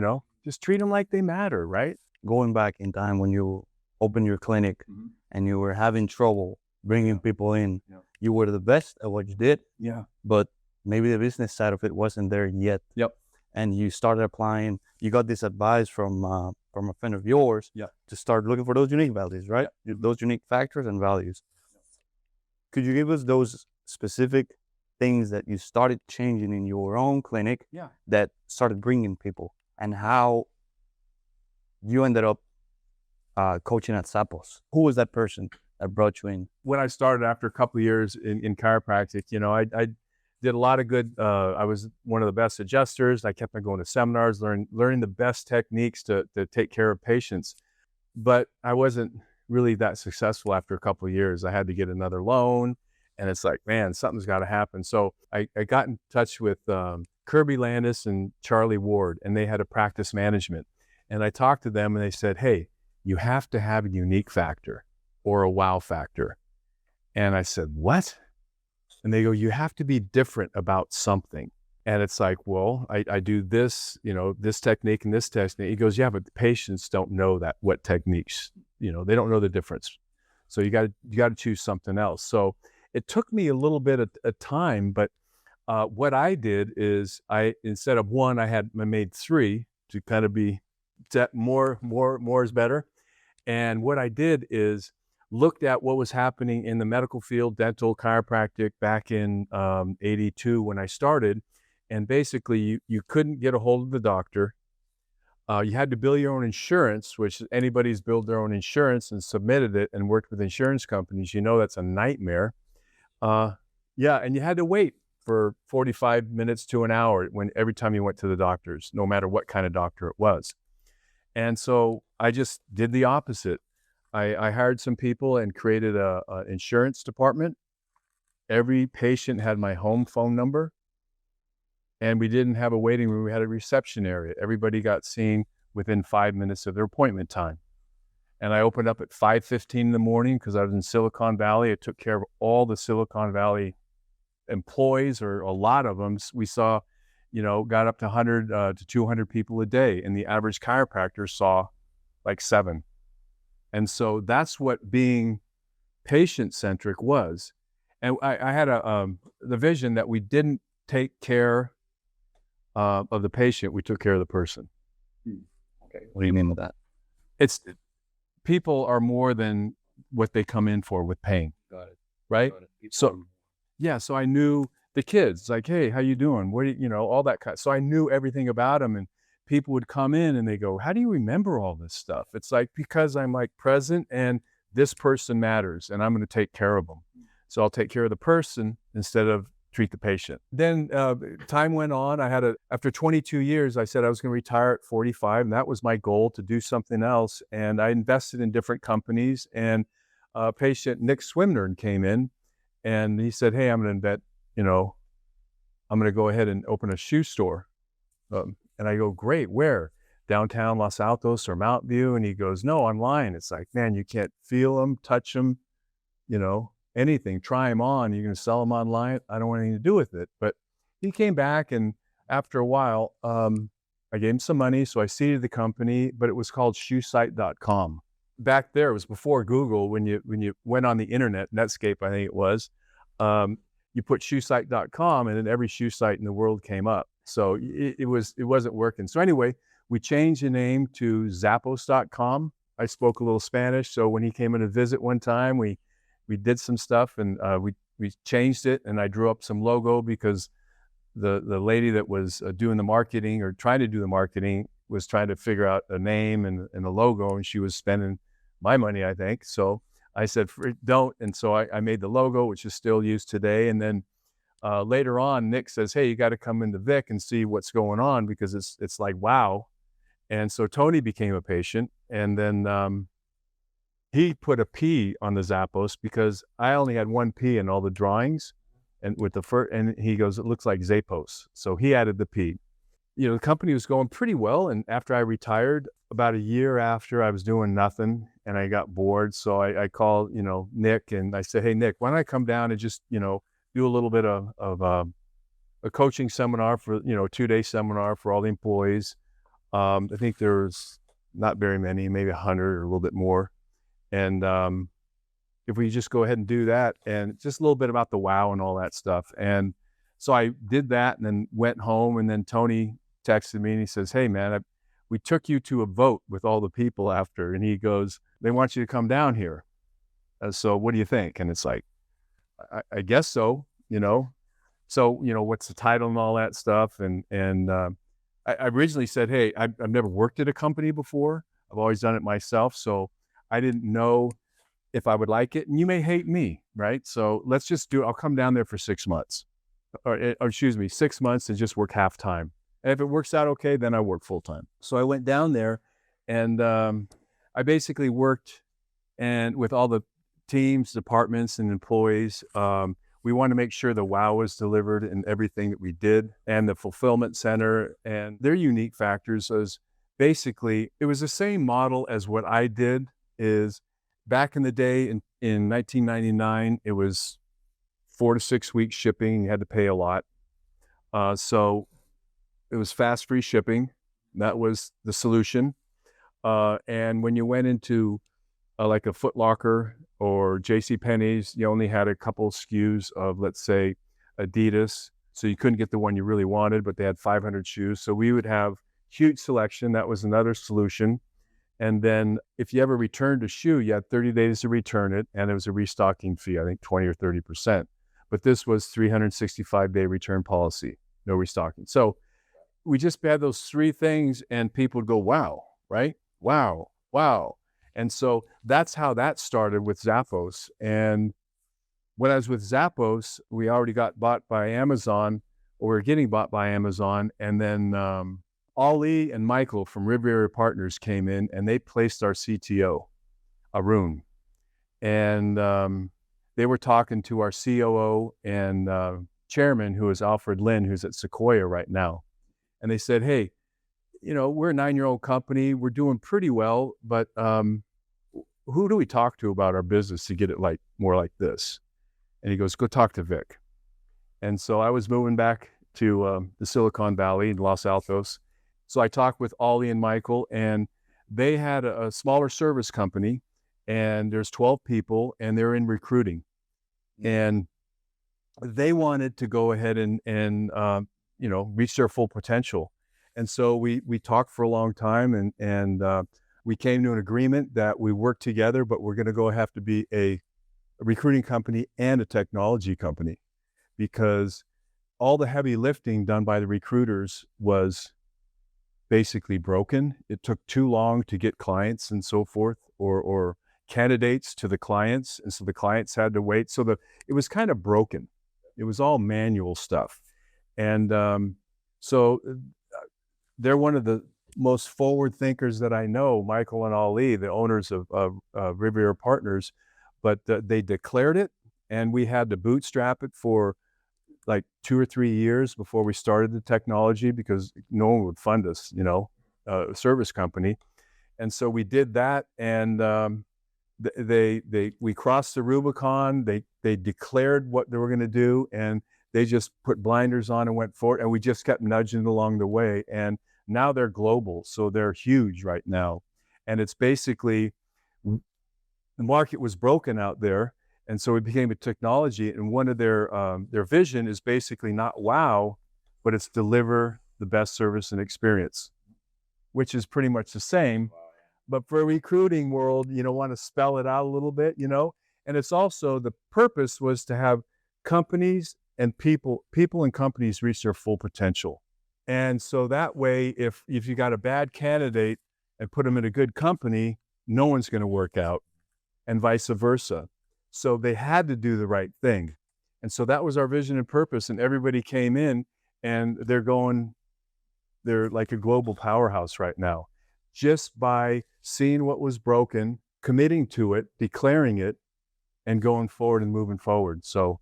just treat them like they matter, right? Going back in time when you opened your clinic and you were having trouble bringing people in, you were the best at what you did. Yeah. But maybe the business side of it wasn't there yet. Yep. And you started applying, you got this advice from a friend of yours to start looking for those unique values, right? Those unique factors and values. Could you give us those specific things that you started changing in your own clinic that started bringing people, and how you ended up coaching at Zappos? Who was that person that brought you in? When I started after a couple of years in chiropractic, I did a lot of good. I was one of the best adjusters. I kept on going to seminars, learning the best techniques to take care of patients. But I wasn't really that successful after a couple of years. I had to get another loan, and it's like, man, something's got to happen. So I got in touch with Kirby Landis and Charlie Ward, and they had a practice management. And I talked to them, and they said, hey, you have to have a unique factor or a wow factor. And I said, what? And they go, you have to be different about something. And it's like, well, I do this, this technique and this technique. He goes, yeah, but the patients don't know what techniques, they don't know the difference. So you got to choose something else. So it took me a little bit of time, but what I did is instead of one, I made three to kind of be more is better. And what I did is looked at what was happening in the medical field, dental, chiropractic, back in 82 when I started. And basically, you couldn't get a hold of the doctor. You had to bill your own insurance, which anybody's billed their own insurance and submitted it and worked with insurance companies. That's a nightmare. And you had to wait for 45 minutes to an hour every time you went to the doctors, no matter what kind of doctor it was. And so I just did the opposite. I hired some people and created an insurance department. Every patient had my home phone number, and we didn't have a waiting room. We had a reception area. Everybody got seen within 5 minutes of their appointment time. And I opened up at 5:15 in the morning because I was in Silicon Valley. I took care of all the Silicon Valley employees, or a lot of them. We saw, got up to 100 to 200 people a day, and the average chiropractor saw like 7. And so that's what being patient-centric was. And I had the vision that we didn't take care of the patient, we took care of the person. Okay. What do you mean with that? People are more than what they come in for with pain. Got it. Right? So I knew the kids, like, hey, how you doing? What do you all that kind. So I knew everything about them, and people would come in and they go, how do you remember all this stuff? It's like, because I'm like present and this person matters and I'm going to take care of them. So I'll take care of the person instead of treat the patient. Then time went on. After 22 years, I said I was going to retire at 45, and that was my goal, to do something else. And I invested in different companies, and patient Nick Swimnern came in, and he said, hey, I'm going to invent, I'm going to go ahead and open a shoe store. And I go, great, where? Downtown Los Altos or Mountain View? And he goes, no, online. It's like, man, you can't feel them, touch them, anything, try them on. You're going to sell them online. I don't want anything to do with it. But he came back, and after a while, I gave him some money. So I seeded the company, but it was called shoesite.com. Back there, it was before Google. When you went on the internet, Netscape, I think it was, you put shoesite.com, and then every shoe site in the world came up. So it wasn't working. So anyway, we changed the name to Zappos.com. I spoke a little Spanish, so when he came in to visit one time, we did some stuff, and we changed it, and I drew up some logo because the lady that was doing the marketing, or trying to do the marketing, was trying to figure out a name and a logo, and she was spending my money, I think. So I said, don't. And so I made the logo, which is still used today. And then later on, Nick says, hey, you got to come into Vic and see what's going on, because it's like, wow. And so Tony became a patient, and then he put a P on the Zappos because I only had one P in all the drawings, and with the first, and he goes, it looks like Zappos. So he added the P. The company was going pretty well. And after I retired, about a year after, I was doing nothing and I got bored. So I called, Nick, and I said, hey, Nick, why don't I come down and just, do a little bit of a coaching seminar for, 2-day seminar for all the employees. I think there's not very many, maybe 100 or a little bit more. And if we just go ahead and do that, and just a little bit about the wow and all that stuff. And so I did that, and then went home, and then Tony texted me, and he says, hey man, we took you to a vote with all the people after, and he goes, they want you to come down here. So what do you think? And it's like, I guess so, so, what's the title and all that stuff. And I originally said, hey, I've never worked at a company before. I've always done it myself. So I didn't know if I would like it, and you may hate me, right? So let's just I'll come down there for 6 months, or 6 months, and just work half time. And if it works out okay, then I work full time. So I went down there, and I basically worked and with all the teams, departments, and employees. We wanted to make sure the wow was delivered in everything that we did, and the fulfillment center. And their unique factors was basically, it was the same model as what I did. Is back in the day in 1999, it was 4 to 6 weeks shipping. You had to pay a lot. So it was fast, free shipping. That was the solution. And when you went into like a Foot Locker or JCPenney's, you only had a couple SKUs of, let's say, Adidas. So you couldn't get the one you really wanted, but they had 500 shoes. So we would have huge selection. That was another solution. And then if you ever returned a shoe, you had 30 days to return it, and it was a restocking fee, I think 20 or 30%. But this was 365-day return policy, no restocking. So we just had those three things, and people would go, wow, right? Wow, wow. And so that's how that started with Zappos. And when I was with Zappos, we already got bought by Amazon, or we were getting bought by Amazon. And then Ali and Michael from Riviera Partners came in, and they placed our CTO, Arun. And they were talking to our COO and chairman, who is Alfred Lin, who's at Sequoia right now. And they said, hey, we're a 9-year-old company. We're doing pretty well, but who do we talk to about our business to get it like more like this? And he goes, go talk to Vic. And so I was moving back to the Silicon Valley in Los Altos. So I talked with Ollie and Michael, and they had a smaller service company, and there's 12 people, and they're in recruiting. And they wanted to go ahead and reach their full potential. And so we talked for a long time, and we came to an agreement that we work together, but we're going to have to be a recruiting company and a technology company, because all the heavy lifting done by the recruiters was basically broken. It took too long to get clients and so forth, or candidates to the clients. And so the clients had to wait. So it was kind of broken. It was all manual stuff. And so they're one of the most forward thinkers that I know, Michael and Ali, the owners of Riviera Partners, but they declared it, and we had to bootstrap it for like 2 or 3 years before we started the technology, because no one would fund us, a service company. And so we did that, and we crossed the Rubicon. They declared what they were going to do, and they just put blinders on and went forward, and we just kept nudging along the way. And now they're global, so they're huge right now. And it's basically, the market was broken out there, and so it became a technology. And one of their vision is basically not wow, but it's deliver the best service and experience, which is pretty much the same. But for a recruiting world, want to spell it out a little bit, And it's also, the purpose was to have companies and people and companies reach their full potential. And so that way, if you got a bad candidate and put them in a good company, no one's going to work out, and vice versa. So they had to do the right thing. And so that was our vision and purpose. And everybody came in, and they're like a global powerhouse right now, just by seeing what was broken, committing to it, declaring it, and going forward and moving forward. So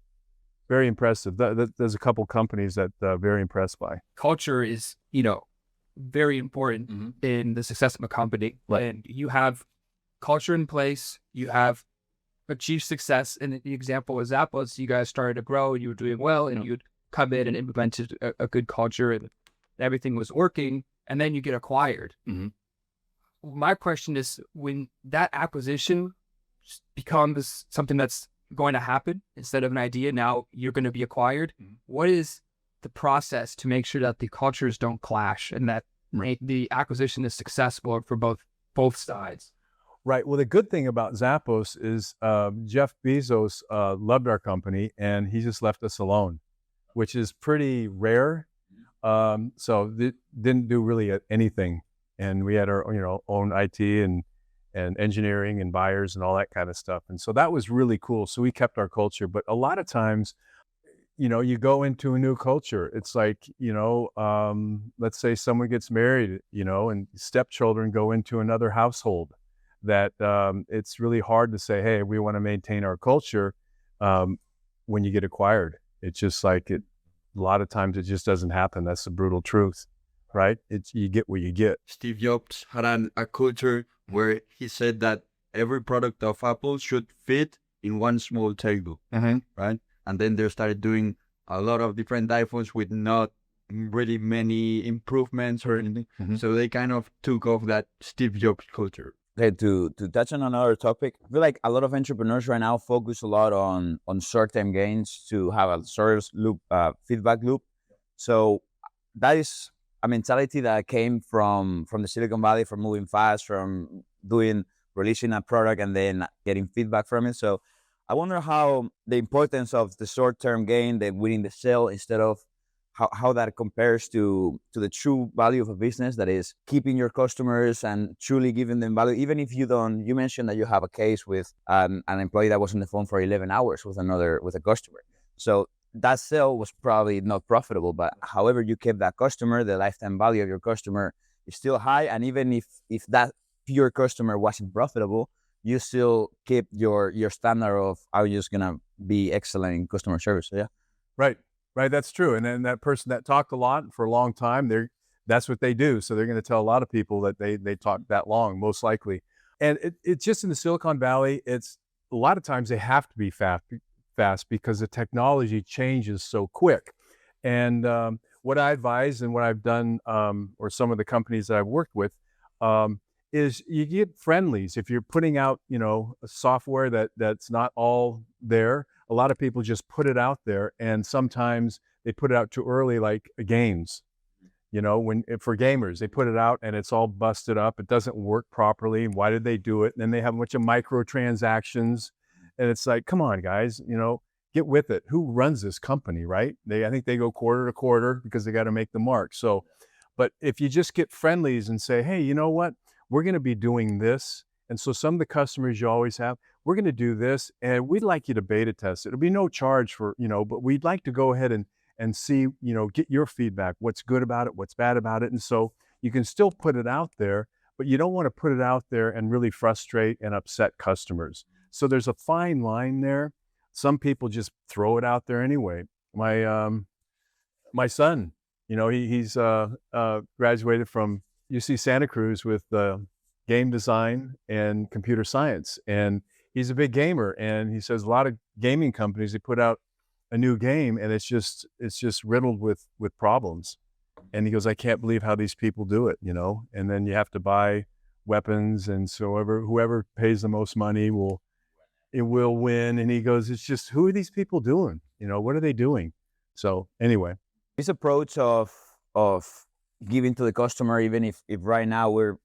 very impressive. There's a couple companies that very impressed by. Culture is, very important in the success of a company. Right. And you have culture in place, you have achieved success. And the example was Zappos, you guys started to grow, you were doing well, and you'd come in and implemented a good culture, and everything was working, and then you get acquired. My question is, when that acquisition becomes something that's going to happen instead of an idea, now you're going to be acquired, what is the process to make sure that the cultures don't clash and that the acquisition is successful for both sides? Right. Well, the good thing about Zappos is Jeff Bezos loved our company, and he just left us alone, which is pretty rare. So didn't do really anything. And we had our own IT and engineering and buyers and all that kind of stuff. And so that was really cool. So we kept our culture. But a lot of times, you go into a new culture. It's like, let's say someone gets married, and stepchildren go into another household, that it's really hard to say, hey, we want to maintain our culture when you get acquired. It's just like a lot of times it just doesn't happen. That's the brutal truth, right? You get what you get. Steve Jobs had a culture where he said that every product of Apple should fit in one small table, right? And then they started doing a lot of different iPhones with not really many improvements or anything. So they kind of took off that Steve Jobs culture. Okay, to touch on another topic, I feel like a lot of entrepreneurs right now focus a lot on short-term gains to have a service loop, feedback loop. So that is a mentality that came from the Silicon Valley, from moving fast, from releasing a product and then getting feedback from it. So I wonder how the importance of the short-term gain, the winning the sale, instead of how that compares to the true value of a business, that is keeping your customers and truly giving them value. Even if you mentioned that you have a case with an employee that was on the phone for 11 hours with a customer. So that sale was probably not profitable, but however you kept that customer, the lifetime value of your customer is still high. And even if that pure customer wasn't profitable, you still keep your standard of how you're just gonna be excellent in customer service. So, yeah. Right, that's true. And then that person that talked a lot for a long time, that's what they do. So they're going to tell a lot of people that they talk that long, most likely. And it's just in the Silicon Valley, it's a lot of times they have to be fast because the technology changes so quick. And what I advise and what I've done, or some of the companies that I've worked with, is you get friendlies. If you're putting out, a software that's not all there, a lot of people just put it out there, and sometimes they put it out too early, like games. For gamers, they put it out and it's all busted up. It doesn't work properly. Why did they do it? And then they have a bunch of microtransactions, and it's like, come on, guys, get with it. Who runs this company, right? I think they go quarter to quarter because they got to make the mark. So, but if you just get friendlies and say, hey, you know what? We're going to be doing this. And so some of the customers you always have, we're going to do this, and we'd like you to beta test it. It'll be no charge for, but we'd like to go ahead and see, get your feedback, what's good about it, what's bad about it. And so you can still put it out there, but you don't want to put it out there and really frustrate and upset customers. So there's a fine line there. Some people just throw it out there anyway. My son, he's graduated from UC Santa Cruz with game design and computer science, and he's a big gamer. And he says a lot of gaming companies, they put out a new game and it's just riddled with problems. And he goes, I can't believe how these people do it, and then you have to buy weapons, and so whoever pays the most money will win. And he goes, it's just, who are these people doing? What are they doing? So anyway, this approach of giving to the customer, even if right now we're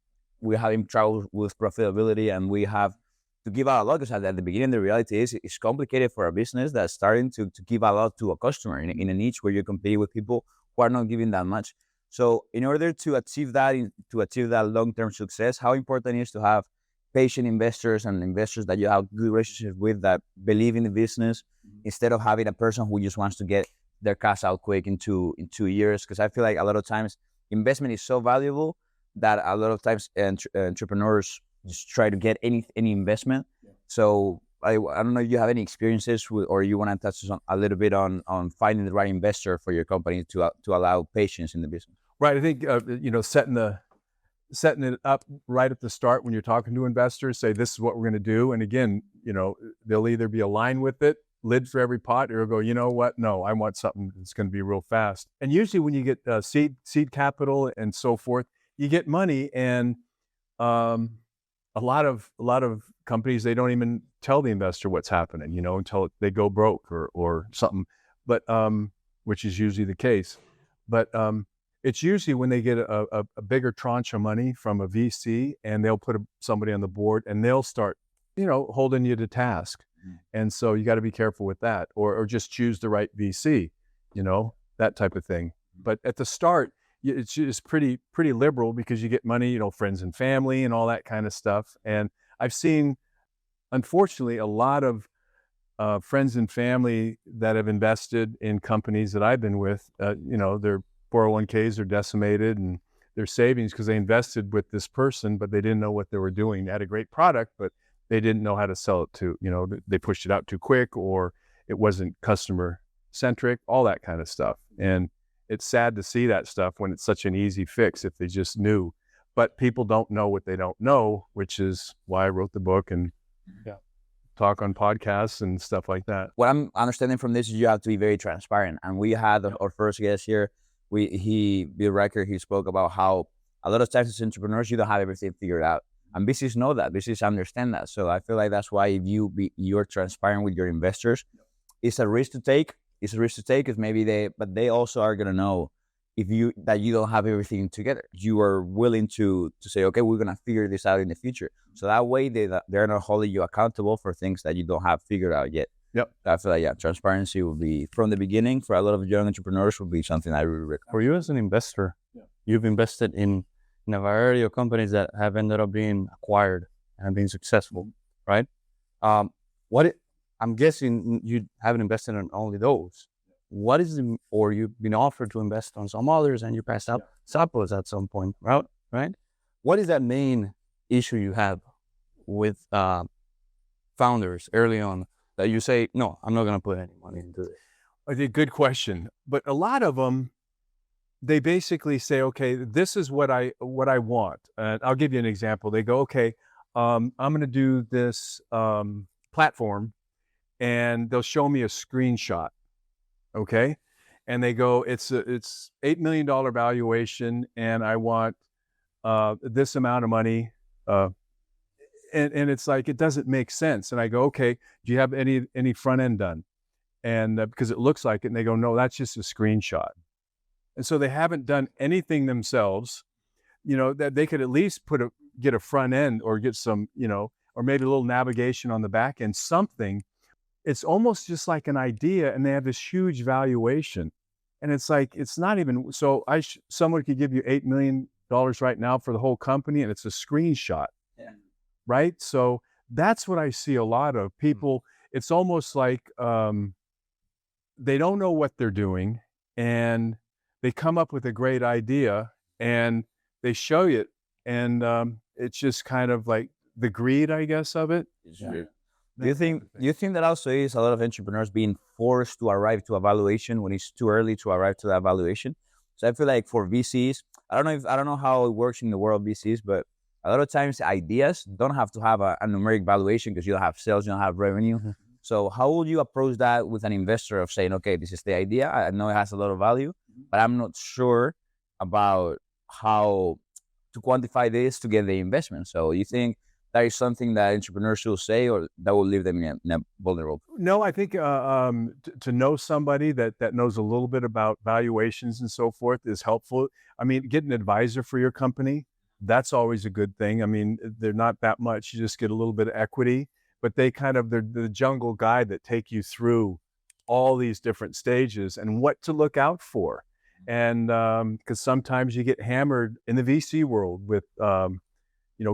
having trouble with profitability and we have to give out a lot, because at the beginning the reality is it's complicated for a business that's starting to give a lot to a customer in a niche where you're competing with people who are not giving that much. So in order to achieve that long-term success, how important it is to have patient investors and investors that you have good relationships with, that believe in the business, instead of having a person who just wants to get their cash out quick in 2 years. Because I feel like a lot of times investment is so valuable that a lot of times entrepreneurs just try to get any investment. So I don't know if you have any experiences with, or you want to touch on a little bit on finding the right investor for your company to allow patience in the business. Right. I think setting it up right at the start when you're talking to investors, say this is what we're going to do, and again, they'll either be aligned with it, lid for every pot, or go, you know what? No, I want something that's going to be real fast. And usually when you get seed capital and so forth, you get money, and a lot of companies, they don't even tell the investor what's happening, until they go broke or something. But which is usually the case. But it's usually when they get a bigger tranche of money from a VC, and they'll put somebody on the board, and they'll start, holding you to task. And so you got to be careful with that, or just choose the right VC, that type of thing. But at the start, it's just pretty liberal, because you get money, friends and family and all that kind of stuff. And I've seen, unfortunately, a lot of friends and family that have invested in companies that I've been with, their 401ks are decimated, and their savings, because they invested with this person, but they didn't know what they were doing. They had a great product, but they didn't know how to sell it to, they pushed it out too quick, or it wasn't customer-centric, all that kind of stuff. And it's sad to see that stuff when it's such an easy fix if they just knew. But people don't know what they don't know, which is why I wrote the book and talk on podcasts and stuff like that. What I'm understanding from this is you have to be very transparent. And we had our first guest here, Bill Riker, he spoke about how a lot of times as entrepreneurs, you don't have everything figured out. And VCs know that, VCs understand that. So I feel like that's why if you're transparent with your investors, it's a risk to take. It's a risk to take, because maybe they also are going to know that you don't have everything together. You are willing to say, okay, we're going to figure this out in the future. So that way they're not holding you accountable for things that you don't have figured out yet. Yep. I feel like, transparency will be, from the beginning, for a lot of young entrepreneurs, will be something I really recommend. For you as an investor, you've invested in a variety of companies that have ended up being acquired and being successful, right? I'm guessing you haven't invested in only those. What is or you've been offered to invest on some others, and you passed out Zappos at some point, right? What is that main issue you have with founders early on that you say, no, I'm not going to put any money into this? I think good question. But a lot of them, they basically say, okay, this is what I want. And I'll give you an example. They go, okay, I'm going to do this platform, and they'll show me a screenshot. Okay. And they go, it's $8 million valuation, and I want this amount of money. And it's like, it doesn't make sense. And I go, okay, do you have any front end done? And because it looks like it, and they go, no, that's just a screenshot. And so they haven't done anything themselves, that they could at least get a front end, or get some, or maybe a little navigation on the back end, something. It's almost just like an idea, and they have this huge valuation. And it's like, it's not even, so someone could give you $8 million right now for the whole company, and it's a screenshot, right? So That's what I see a lot of people. It's almost like they don't know what they're doing, and they come up with a great idea and they show you it, and it's just kind of like the greed, I guess, of it. Do you think that also is a lot of entrepreneurs being forced to arrive to a valuation when it's too early to arrive to that valuation? So I feel like for VCs, I don't know how it works in the world of VCs, but a lot of times ideas don't have to have a numeric valuation because you don't have sales, you don't have revenue. So how would you approach that with an investor of saying, okay, this is the idea, I know it has a lot of value, but I'm not sure about how to quantify this to get the investment. So you think that is something that entrepreneurs should say, or that will leave them in a vulnerable? No, I think to know somebody that knows a little bit about valuations and so forth is helpful. I mean, get an advisor for your company. That's always a good thing. I mean, they're not that much. You just get a little bit of equity, but they're the jungle guide that take you through all these different stages and what to look out for. And because sometimes you get hammered in the VC world with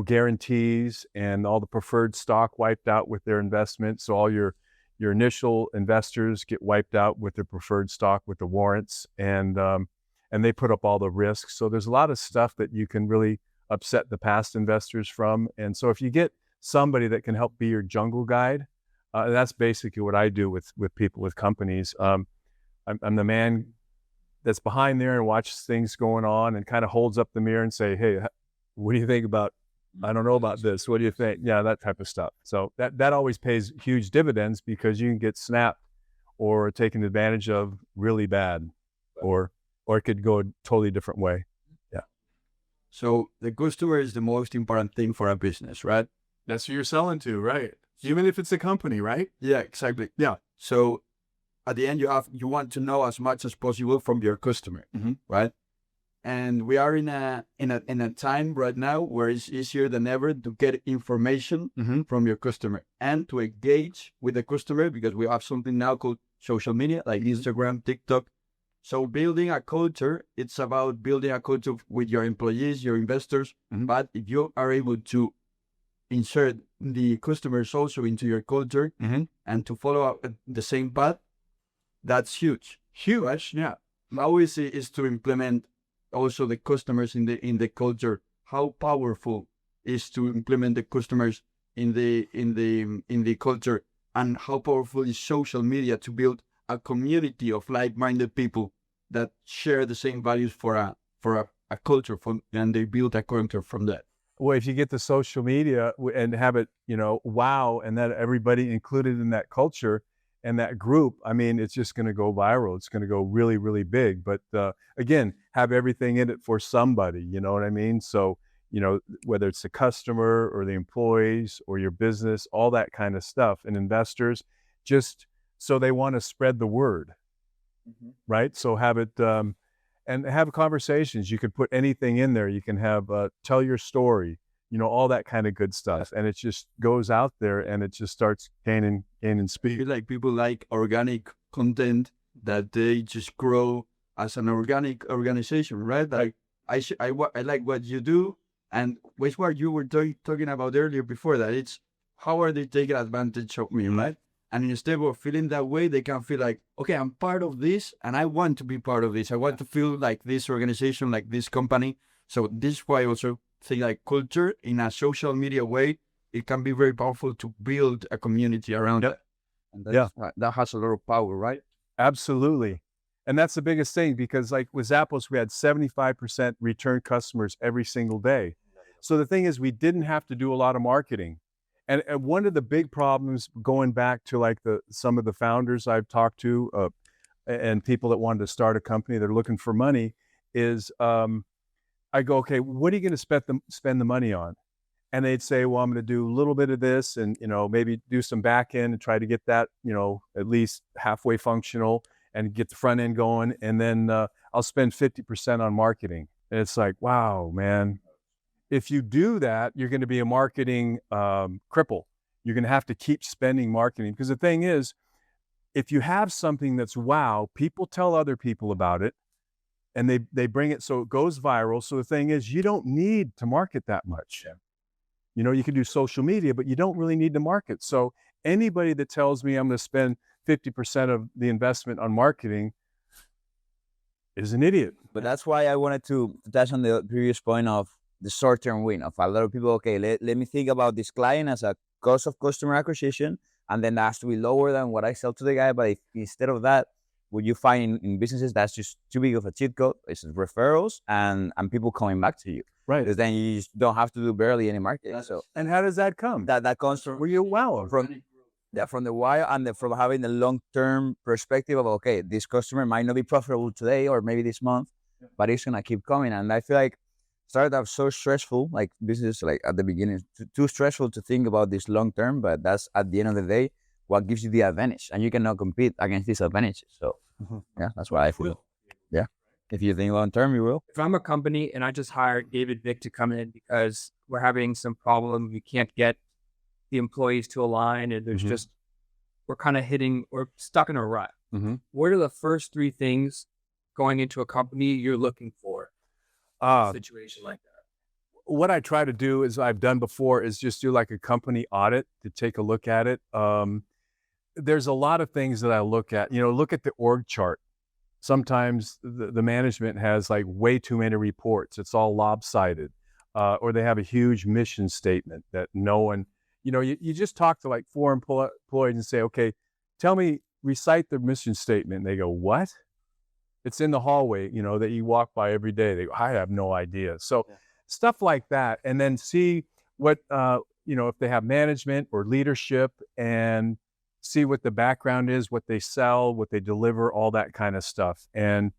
guarantees and all the preferred stock wiped out with their investment. So all your initial investors get wiped out with their preferred stock with the warrants, and they put up all the risks. So there's a lot of stuff that you can really upset the past investors from. And so if you get somebody that can help be your jungle guide, that's basically what I do with people, with companies. I'm the man that's behind there and watches things going on and kind of holds up the mirror and say, hey, what do you think about, I don't know about this. What do you think? Yeah, that type of stuff. So that always pays huge dividends because you can get snapped or taken advantage of really bad, or it could go a totally different way. Yeah. So the customer is the most important thing for a business, right? That's who you're selling to, right? Even if it's a company, right? Yeah, exactly. Yeah. So at the end, you want to know as much as possible from your customer, right? And we are in a time right now where it's easier than ever to get information from your customer and to engage with the customer, because we have something now called social media, like Instagram, TikTok. So building a culture, it's about building a culture with your employees, your investors. But if you are able to insert the customers also into your culture and to follow up the same path, that's huge. Huge, yeah. How easy is to implement also the customers in the culture? How powerful is to implement the customers in the culture, and how powerful is social media to build a community of like-minded people that share the same values for a culture, and they build a culture from that. Well, if you get the social media and have it, wow, and that everybody included in that culture and that group, I mean, it's just going to go viral. It's going to go really, really big. But again, have everything in it for somebody, you know what I mean? So, whether it's the customer or the employees or your business, all that kind of stuff, and investors, just so they want to spread the word, right? So have it, and have conversations. You could put anything in there. You can have, tell your story, all that kind of good stuff. And it just goes out there and it just starts gaining speed. I feel like people like organic content, that they just grow as an organic organization, right? Like I like what you do, and it's what you were talking about earlier before that. It's how are they taking advantage of me, right? And instead of feeling that way, they can feel like, okay, I'm part of this and I want to be part of this. I want to feel like this organization, like this company. So this is why I also think like culture in a social media way, it can be very powerful to build a community around it. And that has a lot of power, right? Absolutely. And that's the biggest thing, because like with Zappos, we had 75% return customers every single day. So the thing is, we didn't have to do a lot of marketing. And one of the big problems, going back to like some of the founders I've talked to and people that wanted to start a company, they're looking for money, is I go, okay, what are you going to spend the money on? And they'd say, well, I'm going to do a little bit of this and, maybe do some back end and try to get that, at least halfway functional and get the front end going. And then I'll spend 50% on marketing. And it's like, wow, man. If you do that, you're going to be a marketing cripple. You're going to have to keep spending marketing, because the thing is, if you have something that's wow, people tell other people about it, and they bring it so it goes viral. So the thing is, you don't need to market that much. You know, you can do social media, but you don't really need to market. So anybody that tells me I'm going to spend 50% of the investment on marketing is an idiot. But that's why I wanted to touch on the previous point of the short-term win of a lot of people. Okay, let me think about this client as a cost of customer acquisition, and then that has to be lower than what I sell to the guy. But if instead of that, what you find in businesses, that's just too big of a cheat code. It's referrals and people coming back to you. Right. Because then you just don't have to do barely any marketing. So And how does that come? that comes from Were you wow? from the why and from having the long-term perspective of, okay, this customer might not be profitable today or maybe this month, but it's gonna keep coming. And I feel like startups so stressful, like business, like at the beginning, too stressful to think about this long-term, but that's at the end of the day what gives you the advantage, and you cannot compete against these advantages. So yeah, that's what I feel. Yeah, if you think long-term, you will. If I'm a company and I just hired David Vic to come in because we're having some problem, we can't get the employees to align, and there's just, we're kind of we're stuck in a rut. What are the first 3 things going into a company you're looking for in a situation like that? What I try to do is I've done before is just do like a company audit to take a look at it. There's a lot of things that I look at. You know, look at the org chart. Sometimes the management has like way too many reports. It's all lopsided, or they have a huge mission statement that no one. You know, you just talk to like 4 employees and say, okay, recite the mission statement. And they go, what? It's in the hallway, you know, that you walk by every day. They go, I have no idea. So stuff like that. And then see what, you know, if they have management or leadership, and see what the background is, what they sell, what they deliver, all that kind of stuff. And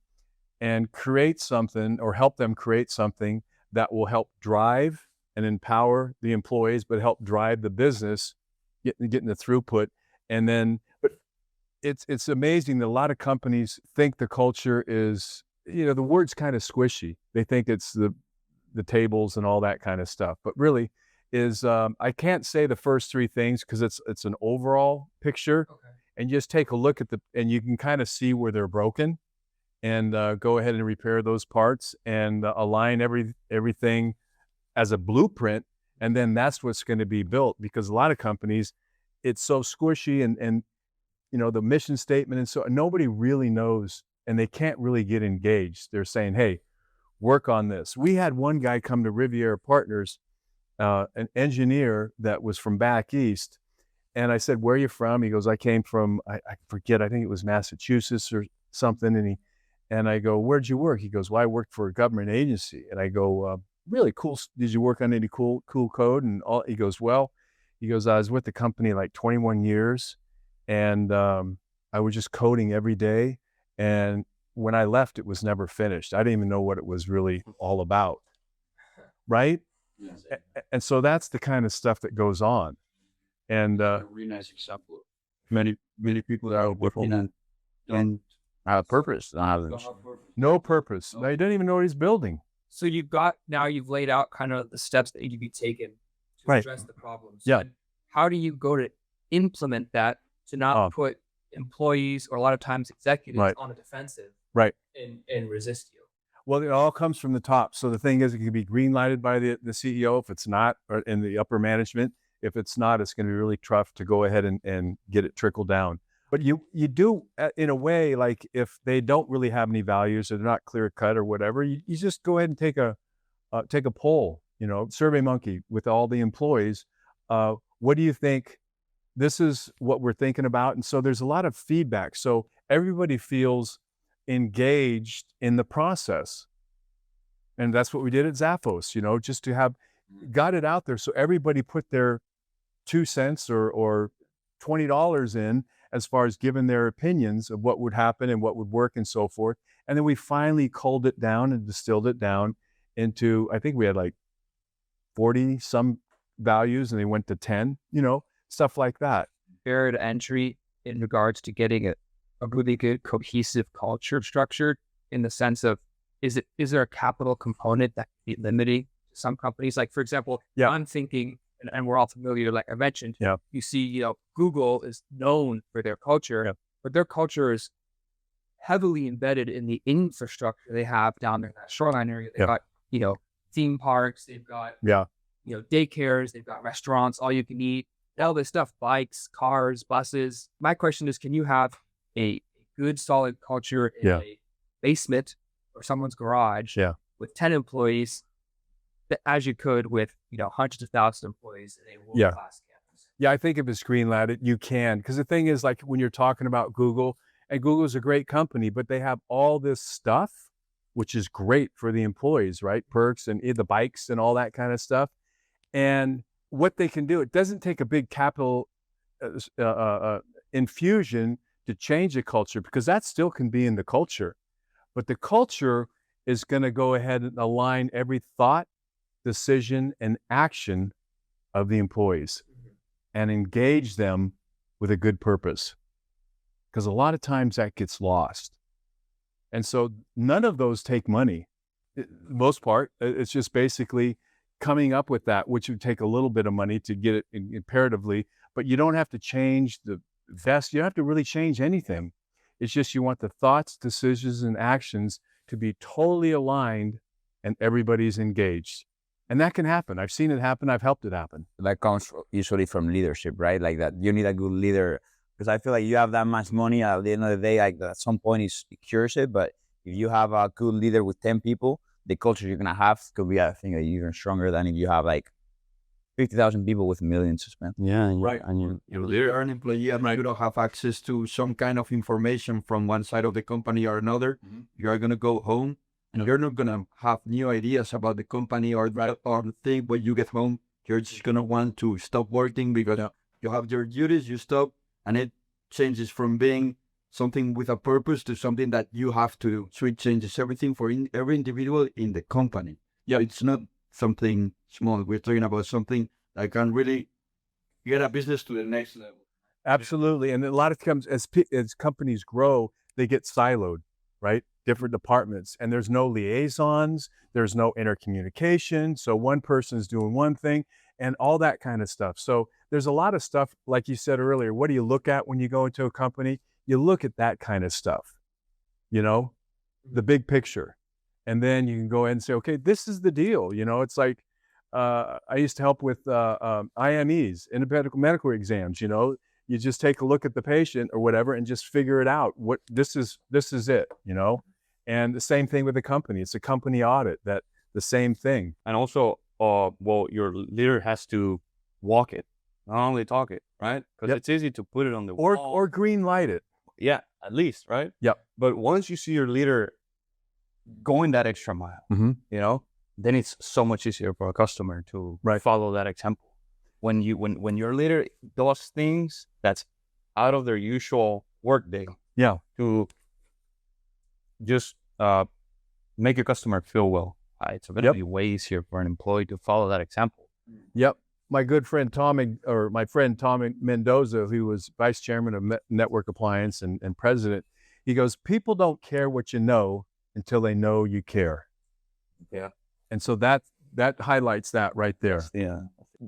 create something, or help them create something that will help drive and empower the employees, but help drive the business, getting the throughput. And then, but it's amazing that a lot of companies think the culture is, you know, the word's kind of squishy. They think it's the tables and all that kind of stuff, but really is, I can't say the first 3 things because it's an overall picture. And just take a look at and you can kind of see where they're broken, and go ahead and repair those parts, and align everything as a blueprint, and then that's what's going to be built. Because a lot of companies, it's so squishy, and you know, the mission statement, and so nobody really knows, and they can't really get engaged. They're saying, hey, work on this. We had one guy come to Riviera Partners, an engineer that was from back east, and I said, where are you from? He goes, I came from, I forget, I think it was Massachusetts or something. And I go, where'd you work? He goes, well, I worked for a government agency. And I go, really cool. Did you work on any cool code? And all, he goes, I was with the company like 21 years, and I was just coding every day. And when I left, it was never finished. I didn't even know what it was really all about. Right? Yes. And so that's the kind of stuff that goes on. And a really nice example. Many people that are working and don't have a purpose. No purpose. Now, you don't even know what he's building. So you've laid out kind of the steps that need to be taken to address the problems. Yeah. And how do you go to implement that to not put employees, or a lot of times executives, on the defensive, and resist you? Well, it all comes from the top. So the thing is, it can be green lighted by the CEO if it's not, or in the upper management. If it's not, it's going to be really tough to go ahead and get it trickle down. But you do, in a way, like if they don't really have any values, or they're not clear cut or whatever, you just go ahead and take a poll, you know, Survey Monkey with all the employees. What do you think? This is what we're thinking about. And so there's a lot of feedback. So everybody feels engaged in the process. And that's what we did at Zappos, you know, just to have got it out there. So everybody put their 2 cents or $20 in, as far as giving their opinions of what would happen and what would work and so forth. And then we finally culled it down and distilled it down into, I think we had like 40 some values, and they went to 10, you know, stuff like that. Barrier to entry in regards to getting a really good cohesive culture structured, in the sense of, is there a capital component that can be limiting to some companies? Like, for example, I'm thinking, and we're all familiar, like I mentioned, you see, you know, Google is known for their culture, but their culture is heavily embedded in the infrastructure they have down there in that shoreline area. They've got, you know, theme parks, they've got daycares, they've got restaurants, all you can eat, all this stuff, bikes, cars, buses. My question is, can you have a good, solid culture in a basement or someone's garage with 10 employees as you could with, hundreds of thousands of employees in a world-class campus? Yeah, I think if it's green lighted, you can. Because the thing is, like when you're talking about Google, and Google's a great company, but they have all this stuff, which is great for the employees, right? Perks and the bikes and all that kind of stuff. And what they can do, it doesn't take a big capital infusion to change a culture, because that still can be in the culture. But the culture is going to go ahead and align every thought, decision, and action of the employees and engage them with a good purpose. Because a lot of times that gets lost. And so none of those take money. Most part, it's just basically coming up with that, which would take a little bit of money to get it imperatively, but you don't have to change the vest. You don't have to really change anything. It's just you want the thoughts, decisions, and actions to be totally aligned and everybody's engaged. And that can happen. I've seen it happen. I've helped it happen. That comes usually from leadership, right? Like that you need a good leader, because I feel like you have that much money at the end of the day, like at some point it cures it. But if you have a good leader with 10 people, the culture you're going to have could be, I think, even stronger than if you have like 50,000 people with millions to spend. Yeah, right. And You're an employee and you don't have access to some kind of information from one side of the company or another. You are going to go home and you're not going to have new ideas about the company or the thing. When you get home, you're just going to want to stop working because you have your duties, you stop, and it changes from being something with a purpose to something that you have to do. So it changes everything for every individual in the company. Yeah, it's not something small. We're talking about something that can really get a business to the next level. Absolutely. And a lot of times as companies grow, they get siloed, right? Different departments, and there's no liaisons, there's no intercommunication. So one person's doing one thing and all that kind of stuff. So there's a lot of stuff, like you said earlier, what do you look at when you go into a company? You look at that kind of stuff, the big picture. And then you can go in and say, okay, this is the deal. It's like, I used to help with IMEs, independent medical exams. You just take a look at the patient or whatever and just figure it out. What this is it, and the same thing with the company. It's a company audit, that the same thing. And also, your leader has to walk it, not only talk it, right? Because it's easy to put it on the wall. Or green light it. Yeah, at least, right? Yep. But once you see your leader going that extra mile, then it's so much easier for a customer to follow that example. When your leader does things that's out of their usual workday, to just make your customer feel well, it's going to be way easier for an employee to follow that example. Yep. My good friend my friend Tom Mendoza, who was vice chairman of Network Appliance and president, he goes, people don't care what you know until they know you care. Yeah. And so that highlights that right there. Yeah.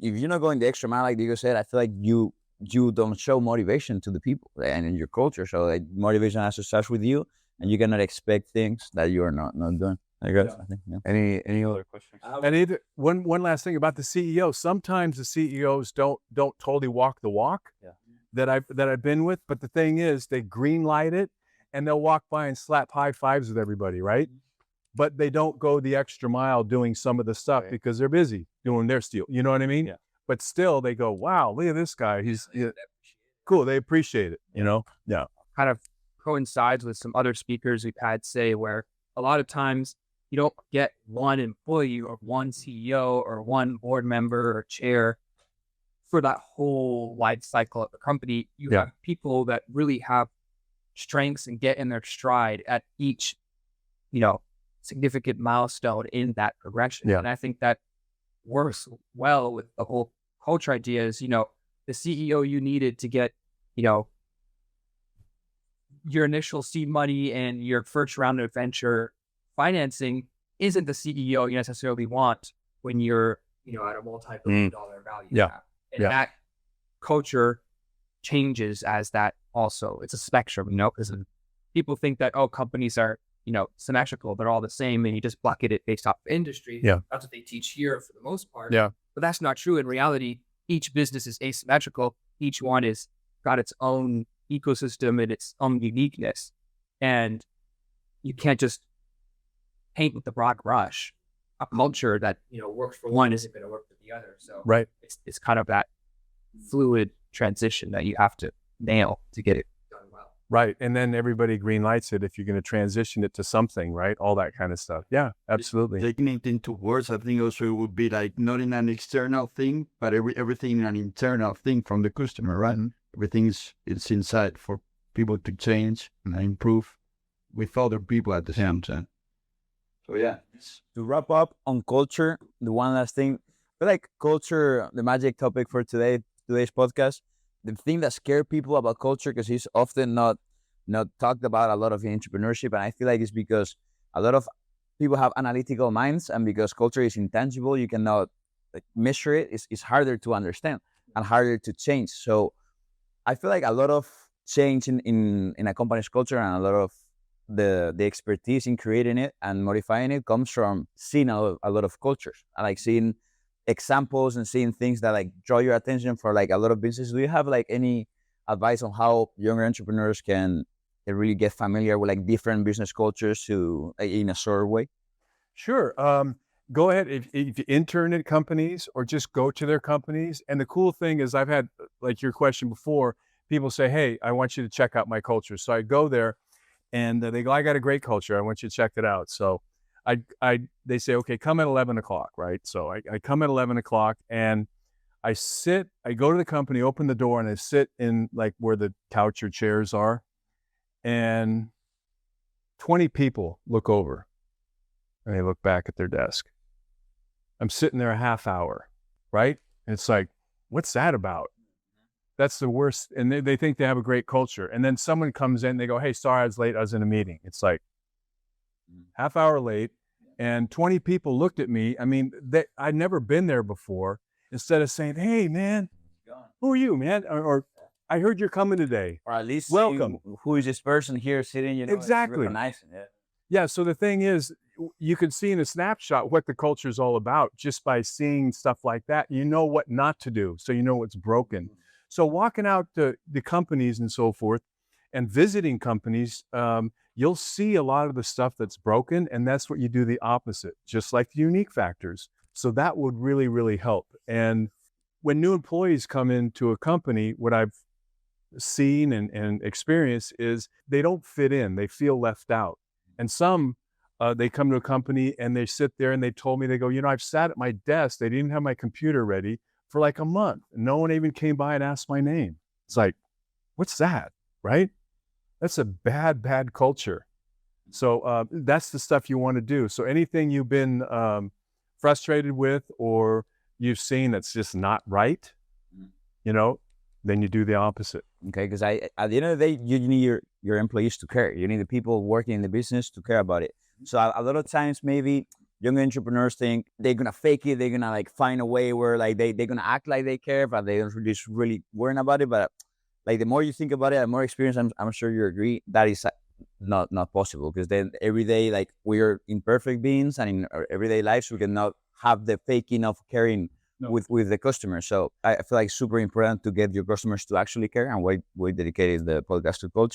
If you're not going the extra mile, like Diego said, I feel like you don't show motivation to the people and in your culture. So like motivation has to start with you, and you cannot expect things that you are not doing. I think. Yeah. Any other questions? And one last thing about the CEO. Sometimes the CEOs don't totally walk the walk that I've been with. But the thing is, they green light it, and they'll walk by and slap high fives with everybody, right? But they don't go the extra mile doing some of the stuff because they're busy doing their deal. You know what I mean? Yeah. But still, they go, wow, look at this guy. He's cool. They appreciate it. Yeah. Kind of coincides with some other speakers we've had say where a lot of times you don't get one employee or one CEO or one board member or chair for that whole life cycle of the company. You have people that really have strengths and get in their stride at each, significant milestone in that progression. Yeah. And I think that works well with the whole culture idea is, the CEO you needed to get, your initial seed money and your first round of venture financing isn't the CEO you necessarily want when you're, at a multi-billion-dollar value. Yeah. And that culture changes as that also. It's a spectrum, because people think that, companies are, symmetrical, they're all the same, and you just bucket it based off of industry. Yeah. That's what they teach here for the most part. Yeah. But that's not true. In reality, each business is asymmetrical. Each one is got its own ecosystem and its own uniqueness. And you can't just paint with the broad brush a culture that, works for one isn't going to work for the other. So Right. it's kind of that fluid transition that you have to nail to get it done well. Right. And then everybody green lights it if you're going to transition it to something, right? All that kind of stuff. Yeah, absolutely. Taking it into words, I think also it would be like not in an external thing, but everything in an internal thing from the customer, right? Everything it's inside for people to change and improve with other people at the same time. So yeah. To wrap up on culture, the one last thing, I feel like culture, the magic topic for today's podcast, the thing that scares people about culture, because it's often not talked about a lot of in entrepreneurship, and I feel like it's because a lot of people have analytical minds, and because culture is intangible, you cannot measure it. It's harder to understand and harder to change. So I feel like a lot of change in a company's culture and a lot of the expertise in creating it and modifying it comes from seeing a lot of cultures. I like seeing examples and seeing things that like draw your attention for like a lot of businesses. Do you have like any advice on how younger entrepreneurs can really get familiar with like different business cultures in a sort of way? Sure. Go ahead if you intern at companies or just go to their companies. And the cool thing is I've had, like your question before, people say, hey, I want you to check out my culture. So I go there and they go, I got a great culture. I want you to check it out. So they say, okay, come at 11 o'clock, right? So I come at 11 o'clock and I go to the company, open the door, and I sit in like where the couch or chairs are. And 20 people look over and they look back at their desk. I'm sitting there a half hour, right? And it's like, what's that about? That's the worst. And they think they have a great culture. And then someone comes in, they go, hey, sorry, I was late. I was in a meeting. It's like half hour late. And 20 people looked at me. I mean, I'd never been there before. Instead of saying, hey, man, who are you, man? Or I heard you're coming today. Or at least welcome. Who is this person here sitting? Exactly. Nice. Yeah. So the thing is, you can see in a snapshot what the culture is all about just by seeing stuff like that. You know what not to do. So you know what's broken. So walking out to the companies and so forth and visiting companies, you'll see a lot of the stuff that's broken. And that's what you do the opposite, just like the unique factors. So that would really, really help. And when new employees come into a company, what I've seen and experienced is they don't fit in. They feel left out. And some, they come to a company and they sit there and they told me, they go, I've sat at my desk. They didn't have my computer ready for like a month. No one even came by and asked my name. It's like, what's that? Right? That's a bad, bad culture. So that's the stuff you want to do. So anything you've been frustrated with or you've seen that's just not right, then you do the opposite. Okay, because at the end of the day, you need your employees to care. You need the people working in the business to care about it. So a lot of times maybe young entrepreneurs think they're gonna fake it, they're gonna like find a way where like they're gonna act like they care, but they don't just really worrying about it. But like the more you think about it, the more experience, I'm sure you agree, that is not possible, because then every day, like, we are imperfect beings, and in our everyday lives we cannot have the faking of caring with the customer. So I feel like super important to get your customers to actually care, and why we dedicated the podcast to culture.